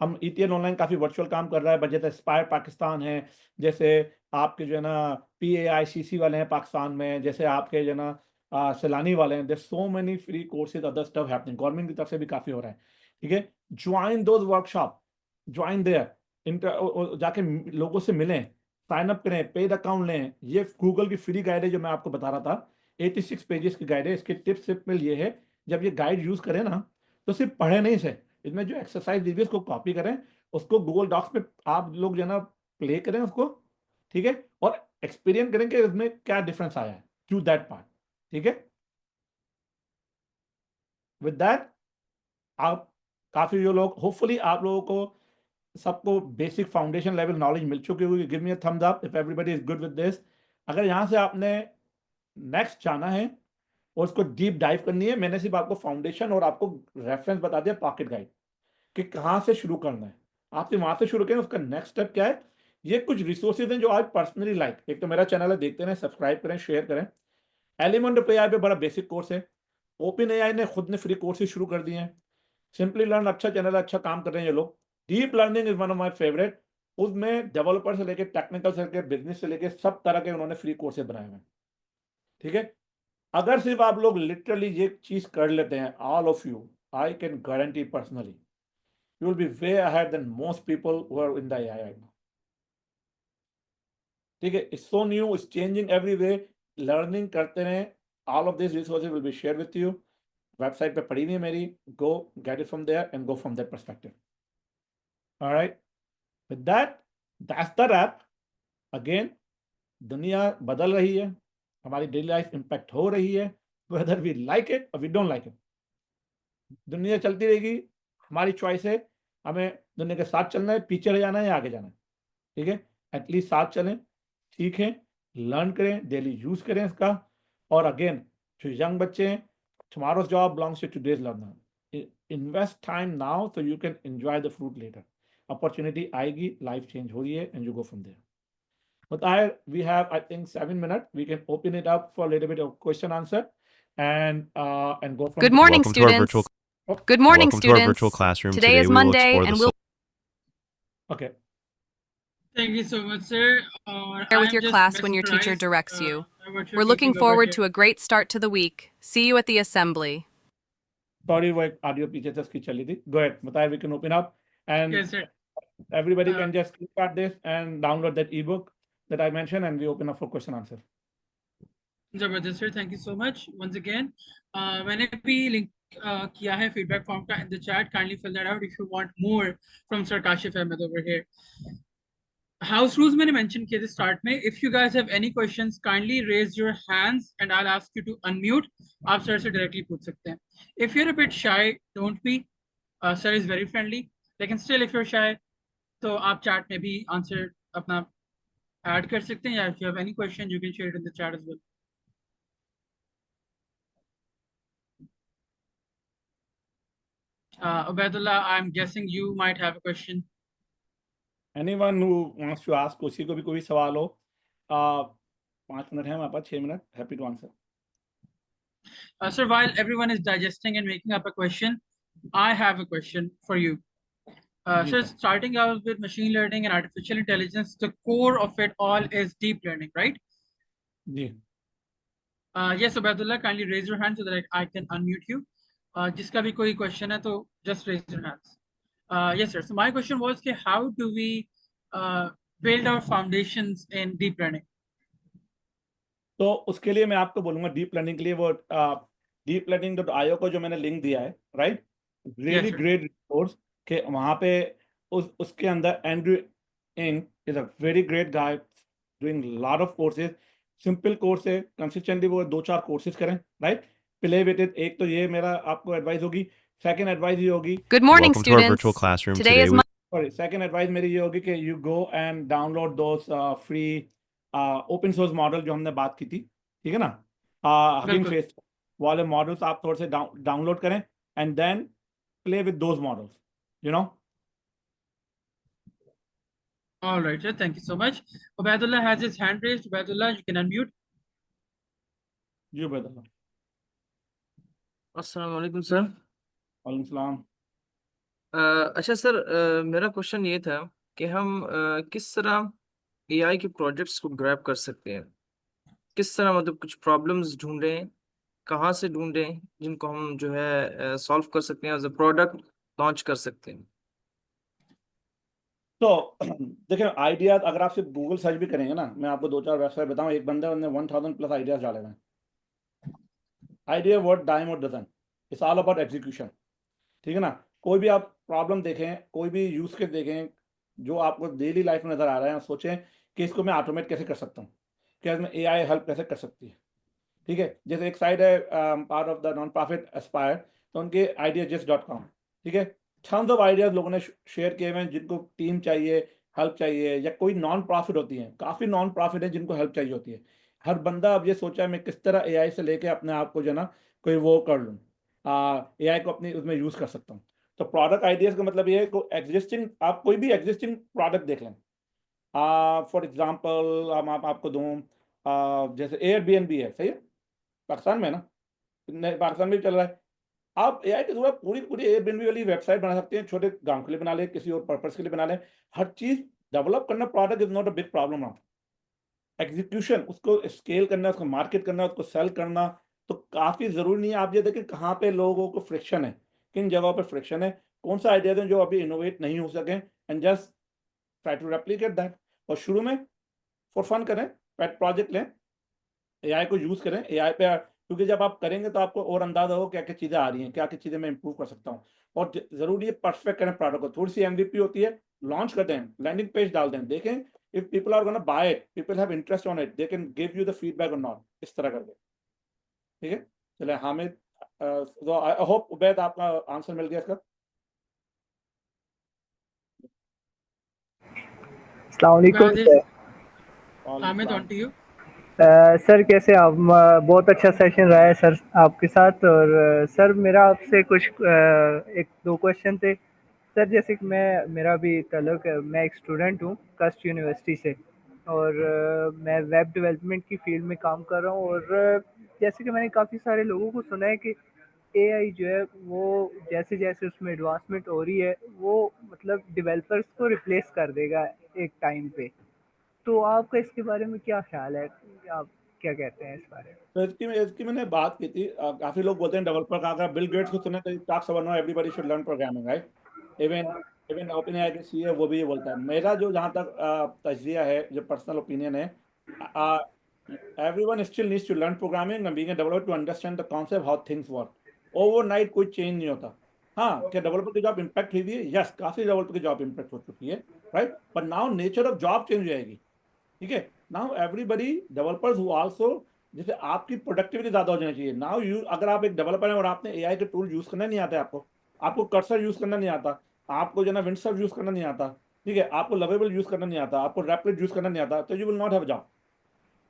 हम ETL ऑनलाइन काफ़ी वर्चुअल काम कर रहा है, बट जैसे एस्पायर पाकिस्तान है, जैसे आपके जो है ना PAICC वाले हैं पाकिस्तान में, जैसे आपके जो है ना सैलानी वाले हैं, there so many free courses, other stuff happening, government की तरफ से भी काफ़ी हो रहा है। ठीक है, join those workshop, join there, जाके लोगों से मिलें, साइन अप करें, पेड अकाउंट लें। ये गूगल की फ्री गाइड है जो मैं आपको बता रहा था, 86 पेजेस की गाइड है। इसके टिप्स सिर्फ में ये है, जब ये गाइड यूज करें ना, तो सिर्फ पढ़े नहीं से, इसमें जो एक्सरसाइज दी हुई है उसको कॉपी करें, उसको गूगल डॉक्स पे आप लोग जो है ना प्ले करें उसको, ठीक है, और एक्सपीरियंस करें कि इसमें क्या डिफरेंस आया है टू दैट पार्ट। ठीक है, विद दैट आप काफी जो लोग, होपफुली आप लोगों को सबको बेसिक फाउंडेशन लेवल नॉलेज मिल चुकी होगी। Give me a thumbs up if everybody is good with this. अगर यहाँ से आपने नेक्स्ट जाना है और उसको डीप डाइव करनी है, मैंने सिर्फ आपको फाउंडेशन और आपको रेफरेंस बता दिया, पॉकेट गाइड, कि कहाँ से शुरू करना है। आपसे वहां से शुरू करें, उसका नेक्स्ट स्टेप क्या है। ये कुछ रिसोर्सेज हैं जो आज पर्सनली लाइक, एक तो मेरा चैनल है, देखते रहें, सब्सक्राइब करें, शेयर करें। एलिमेंट ऑफ एआई पे बड़ा बेसिक कोर्स है, ओपन एआई ने खुद ने फ्री कोर्सेज शुरू कर दिए हैं। सिंपली लर्न अच्छा चैनल है, अच्छा काम कर रहे हैं ये लोग। Deep learning is one of my favourite, उसमें डेवलपर से लेकर टेक्निकल से लेकर बिजनेस से लेकर सब तरह के उन्होंने फ्री कोर्सेज बनाए हुए हैं। ठीक है, अगर सिर्फ आप लोग लिटरली ये चीज कर लेते हैं, all of you, I can guarantee personally you will be way ahead than most people who are in the AI right now. ठीक है, it's so new, it's changing every way, learning करते रहें। all of these resources will be shared with you, website पे पड़ी हुई है मेरी, go get it from there and go from that perspective. All right, with that, that's the wrap. Again, दुनिया बदल रही है, हमारी डेली लाइफ इम्पैक्ट हो रही है, whether we like it or we don't like it. दुनिया चलती रहेगी, हमारी चॉइस है, हमें दुनिया के साथ चलना है, पीछे रह जाना है या आगे जाना है। ठीक है, एटलीस्ट साथ चलें, सीखें, लर्न करें, डेली यूज करें इसका। और अगेन, जो यंग बच्चे हैं, tomorrow's job belongs to today's learner. Invest time now so you can enjoy the fruit later. Opportunity आएगी, लाइफ चेंज हो रही है, and you go from there. But we have, I think, 7 minutes. We can open it up for a little bit of question answer and go from. Good morning, Welcome to our students. virtual- Good morning, Welcome to our students. virtual classroom. Today is we will Monday, explore the and we'll Okay. Thank you so much, sir. share with your class when your teacher directs you. We're looking forward to a great start to the week. See you at the assembly. Sorry, वो एक audio पीछे से उसकी चली थी. Go ahead, Mutahir, we can open up and Yes, sir. everybody can just click on this and download that ebook that I mentioned, and we open up for question answer. Jabardast, sir. Thank you so much once again. मैंने भी link किया है feedback form का in the chat. Kindly fill that out if you want more from Sir Kashif Ahmed over here. House rules मैंने mention किए थे start में. If you guys have any questions, kindly raise your hands and I'll ask you to unmute. आप sir से directly पूछ सकते हैं. If you're a bit shy, don't be. Sir is very friendly. लेकिन still if you're shy, तो आप chat में भी answer अपना add कर सकते हैं, या if you have any question, you can share it in the chat as well. Ubaidullah, I'm guessing you might have a question. Anyone who wants to ask, किसी को भी कोई सवाल हो, 5 मिनट है हमारे पास, 6 minute, happy to answer. Sir, while everyone is digesting and making up a question, I have a question for you. जी So sir starting out with machine learning and artificial intelligence, the core of it all is deep learning, right? जी Yes, Ubaidullah, kindly raise your hand so that I can unmute you. जिसका भी कोई question है तो just raise your hands. Yes, sir. So my question was कि how do we build our foundations in deep learning? तो उसके लिए मैं आपको बोलूंगा डीप लर्निंग के लिए वो deeplearning.io को जो मैंने लिंक दिया है, right, really Yes, sir. Great course के वहाँ पे उसके अंदर एंड्रयू इंग is a very great guy doing lot of courses, simple course है, कंसिस्टेंटली वो 2-4 कोर्सेज करें, राइट, प्ले विद इट। एक तो ये मेरा आपको एडवाइस होगी। सेकंड एडवाइस ये होगी, Good morning, Welcome to our virtual students. classroom. Today Today is we sorry second advice मेरी ये होगी कि you go and download those free open source model जो हमने बात की थी, ठीक है ना, हगिंग बिल्कुल. फेस वाले मॉडल्स आप थोड़े से डाउनलोड करें and then play with those models, you know. All right, sir. Thank you so much. Ubaidullah has his hand raised. Ubaidullah, you can unmute. जी बताओ। अस्सलाम वालेकुम सर। वालेकुम सलाम। अच्छा सर, मेरा क्वेश्चन ये था कि हम किस तरह एआई के प्रोजेक्ट्स को ग्रैब कर सकते हैं? किस तरह, मतलब कुछ प्रॉब्लम्स ढूंढें, कहाँ से ढूंढें जिनको हम जो है सॉल्व कर सकते हैं, एज अ प्रोडक्ट लॉन्च कर सकते हैं? तो देखिए आइडियाज अगर आप सिर्फ गूगल सर्च भी करेंगे ना, मैं आपको 2-4 वेबसाइट बताऊं, एक बंदे ने 1000 प्लस आइडियाज डाले हुए हैं। आइडिया वर्ड डाइम और dozen, it's all about execution, ठीक है ना। कोई भी आप प्रॉब्लम देखें, कोई भी यूज केस देखें जो आपको डेली लाइफ में नजर आ रहा है, सोचें कि इसको मैं ऑटोमेट कैसे कर सकता हूँ, क्या इसमें एआई हेल्प कैसे कर सकती है, ठीक है। जैसे एक साइट है part of the non profit Aspire, तो उनके ideagist.com, ठीक है, थम्स ऑफ आइडियाज लोगों ने शेयर किए हुए हैं जिनको टीम चाहिए, हेल्प चाहिए, या कोई नॉन प्रॉफिट होती है, काफ़ी नॉन प्रॉफिट है जिनको हेल्प चाहिए होती है। हर बंदा अब ये सोचा है मैं किस तरह एआई से लेके अपने आप को जो है ना कोई वो कर लूँ, एआई को अपनी उसमें यूज़ कर सकता हूँ। तो प्रोडक्ट आइडियाज़ का मतलब ये है को एग्जिस्टिंग, आप कोई भी एग्जिस्टिंग प्रोडक्ट देख लें। फॉर एग्जांपल हम आपको दूँ, जैसे एयरबीएनबी है, सही है, पाकिस्तान में है ना, पाकिस्तान में भी चल रहा है। आप एआई के थ्रू पूरी पूरी एयरबीएनबी वाली वेबसाइट बना सकते हैं, छोटे गाँव के लिए बना लें, किसी और पर्पस के लिए बना लें। हर चीज़ डेवलप करना, product is not a big problem now. Execution, उसको स्केल करना, उसको मार्केट करना, उसको सेल करना, तो काफ़ी ज़रूरी नहीं है। आप ये देखें कहाँ पे लोगों को फ्रिक्शन है, किन जगहों पे फ्रिक्शन है, कौन सा आइडियाज़ हैं जो अभी इनोवेट नहीं हो सके, and just try to replicate that. और शुरू में फॉर फन करें, पेट प्रोजेक्ट लें, एआई को यूज़ करें, एआई पे, क्योंकि जब आप करेंगे तो आपको और अंदाज़ा हो क्या-क्या चीज़ें आ रही हैं, क्या-क्या चीज़ें मैं इम्प्रूव कर सकता हूँ। और ज ज़रूरी है परफेक्ट करें प्रोडक्ट को, थोड़ी-सी एमवीपी होती है, लॉन्च कर दें, लैंडिंग पेज डाल दें, देखें if people are gonna buy it, people have interest on it, they can give you the feedback और नॉट, इस तरह करके, ठीक है। चलिए हामिद, तो आई होप उबैद आपका आंसर मिल गया इसका। अस्सलाम वालेकुम Ubaid, सर। वालेकुम Hamid, सलाम। on to you. सर कैसे आप? बहुत अच्छा सेशन रहा है सर आपके साथ। और सर मेरा आपसे कुछ एक दो क्वेश्चन थे सर। जैसे कि मेरा भी तल्लुक है, मैं एक स्टूडेंट हूँ कस्ट यूनिवर्सिटी से, और मैं वेब डेवलपमेंट की फील्ड में काम कर रहा हूँ। और जैसे कि मैंने काफ़ी सारे लोगों को सुना है कि एआई जो है वो जैसे जैसे उसमें एडवांसमेंट हो रही है वो मतलब डेवलपर्स को रिप्लेस कर देगा एक टाइम पे। तो आपका इसके बारे में क्या ख्याल है? आप क्या कहते हैं इस बारे में? तो इसकी मैंने बात की थी, काफ़ी लोग बोलते हैं डेवलपर का, अगर बिल गेट्स को सुने तो talks about now everybody should learn programming, right. Even even OpenAI के सीईओ वो भी ये बोलता है। मेरा जो जहाँ तक तज्जिया है, जो पर्सनल ओपिनियन है, everyone still needs to learn programming and being a developer to understand the concept how things work. Overnight कोई चेंज नहीं होता। हाँ, क्या डेवलपर की जॉब इम्पैक्ट हुई है? यस, काफ़ी डेवलपर की जॉब इम्पैक्ट हो चुकी है, right, but now nature of job change हो जाएगी, ठीक है। Now everybody developers who also, जैसे आपकी प्रोडक्टिविटी ज़्यादा हो जानी चाहिए। नाउ यू, अगर आप एक डेवलपर हैं और आपने एआई के टूल यूज़ करना नहीं आता है, आपको कर्सर यूज़ करना नहीं आता, आपको जो है ना विंडसर्फ यूज़ करना नहीं आता, ठीक है, आपको लवेबल यूज़ करना नहीं आता, आपको रैपलेट यूज़ करना नहीं आता, तो you will not have job.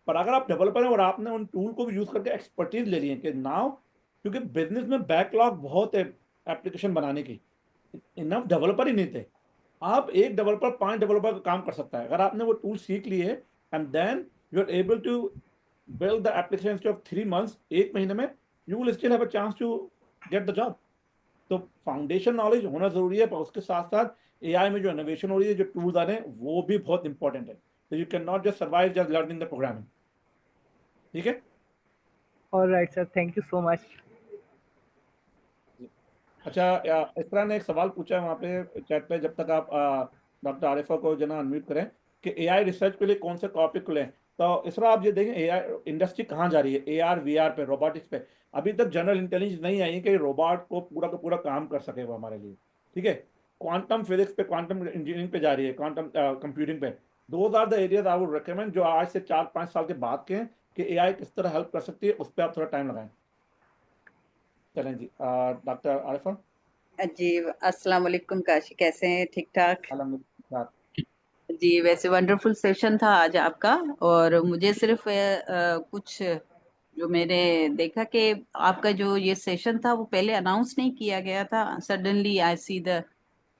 पर अगर आप डेवलपर हैं और आपने उन टूल को भी यूज़ करके एक्सपर्टीज ले ली है कि नाउ, क्योंकि बिजनेस में बैकलॉग बहुत है एप्लीकेशन बनाने की, इनफ डेवलपर ही नहीं थे। आप एक डेवलपर 5 डेवलपर का काम कर सकता है अगर आपने वो टूल सीख लिए, and then you are able to build the application of 3 months, 1 महीने में you will still have a chance to get the job. तो फाउंडेशन नॉलेज होना जरूरी है, पर उसके साथ साथ AI में जो इनोवेशन हो रही है, जो टूल्स आ रहे हैं, वो भी बहुत इंपॉर्टेंट है. So you cannot just survive just learning the programming. ठीक है? All right, sir. Thank you so much. अच्छा, इस तरह ने एक सवाल पूछा है वहाँ पे चैट पे, जब तक आप डॉक्टर आरिफा को जो ना अनम्यूट करें, कि एआई रिसर्च के लिए कौन से टॉपिक खुले हैं. तो इस तरह आप ये देखें एआई इंडस्ट्री कहाँ जा रही है, AR VR पे, रोबोटिक्स पे. अभी तक जनरल इंटेलिजेंस नहीं आई है कि रोबोट को पूरा का पूरा काम कर सके वो हमारे लिए. ठीक है, क्वांटम फिजिक्स पे, क्वांटम इंजीनियरिंग पे जा रही है, क्वांटम कंप्यूटिंग पे. Those are the areas I would recommend, जो आज से 4-5 साल के बाद के हैं, कि एआई किस तरह हेल्प कर सकती है, उस पर आप थोड़ा टाइम लगाएं. चलें जी, डॉक्टर आरिफा. जी अस्सलाम वालेकुम काशी, कैसे हैं? ठीक ठाक अल्हम्दुलिल्लाह. जी। वैसे वंडरफुल सेशन था आज आपका, और मुझे सिर्फ कुछ जो मैंने देखा कि आपका जो ये सेशन था वो पहले अनाउंस नहीं किया गया था. Suddenly I see the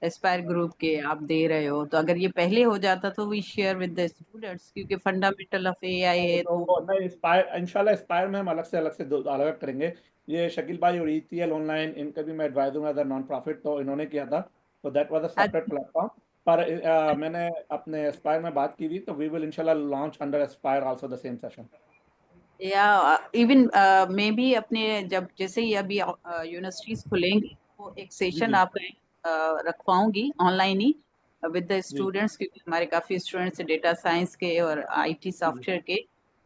Aspire group के आप दे रहे हो, तो अगर ये पहले हो जाता तो we share with the students, क्योंकि फंडामेंटल ऑफ एआई है तो तो नहीं, इंस्पायर इंशाल्लाह इंस्पायर में हम अलग से अलग करेंगे. ये शकील भाई और ETL ऑनलाइन, इनका भी मैं एडवाइजर हूँ एज अ नॉन प्रॉफिट, तो इन्होंने किया था, तो that was a separate platform. पर मैंने अपने एस्पायर में बात की थी, तो वी विल इंशाल्लाह launch under Aspire also the same session. या इवन मे भी अपने जब जैसे ही अभी यूनिवर्सिटीज खुलेंगी तो एक सेशन जी. आपका रखवाऊंगी ऑनलाइन ही विद द जी. स्टूडेंट्स, क्योंकि हमारे काफी स्टूडेंट्स डेटा साइंस के और आईटी सॉफ्टवेयर के.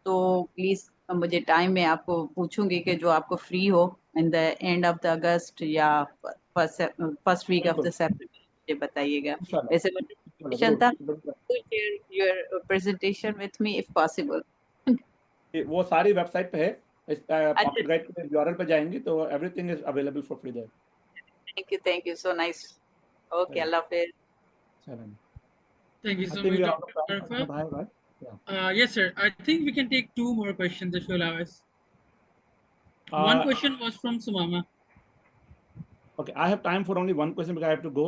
तो प्लीज मुझे टाइम में आपको पूछूंगी कि जो आपको फ्री हो in the end of the August या फर्स्ट वीक ऑफ द बिल्कुल. सितंबर, मुझे बताइएगा. इंशाल्लाह. वैसे इंशाल्लाह, प्रेजेंटेशन था, जरूर. Share your presentation with me if possible. वो सारी वेबसाइट पे है. इस अच्छा, पॉकेट गाइड के URL पे जाएंगी तो everything is available for free there. thank you, so nice. Okay, Allah Hafiz. चलें. Thank you I so think much, we are out of Dr. time. Arfa. Bye bye. Yeah. Yes, sir. I think we can take 2 more questions if you allow us. One Uh, question was from Sumama. Okay, I have time for only one question because I have to go.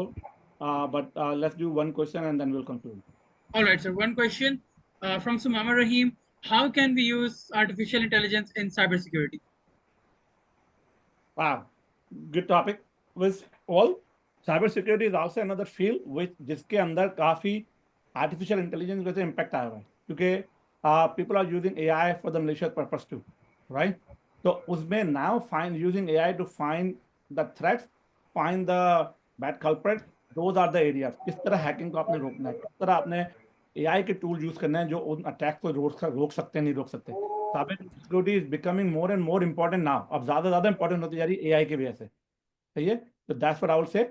But let's do one question and then we'll conclude. All right, sir. One question from Sumama Rahim. How can we use artificial intelligence in cybersecurity? Wow, good topic. With all, cybersecurity is also another field which जिसके अंदर काफी artificial intelligence वैसे impact आया हुआ है, क्योंकि people are using AI for the malicious purpose too, right? तो उसमें now find using AI to find the threats, find the bad culprit. Those are the areas. किस तरह hacking को आपने रोकना है, किस तरह आपने AI के टूल यूज करना है जो उन अटैक को रोक सकते हैं, नहीं रोक सकते. Cyber security is becoming more and more important now. अब ज्यादा इंपॉर्टेंट होती जा रही है AI की वजह से. सही है. तो that's what I would say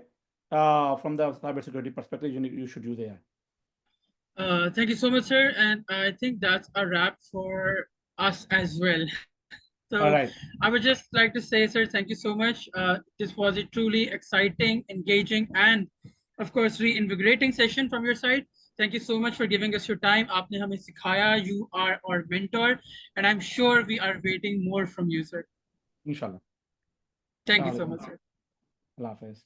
from the cyber security perspective, you should use AI. Thank you so much, sir. And I think that's a wrap for us as well. So All right. I would just like to say, sir, thank you so much. This was a truly exciting, engaging, and of course, reinvigorating session from your side. Thank you so much for giving us your time. Aapne hame sikhaya. You are our mentor, and I'm sure we are waiting more from you, sir. Inshallah. Thank you so much, sir. Allah Hafiz.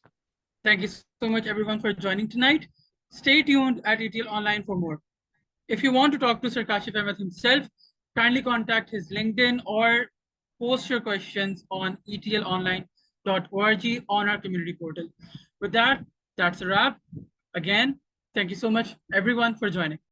Thank you so much, everyone, for joining tonight. Stay tuned at ETL Online for more. If you want to talk to Sir Kashif Ahmed himself, kindly contact his LinkedIn or post your questions on etlonline.org on our community portal. With that, that's a wrap. Again, thank you so much, everyone, for joining.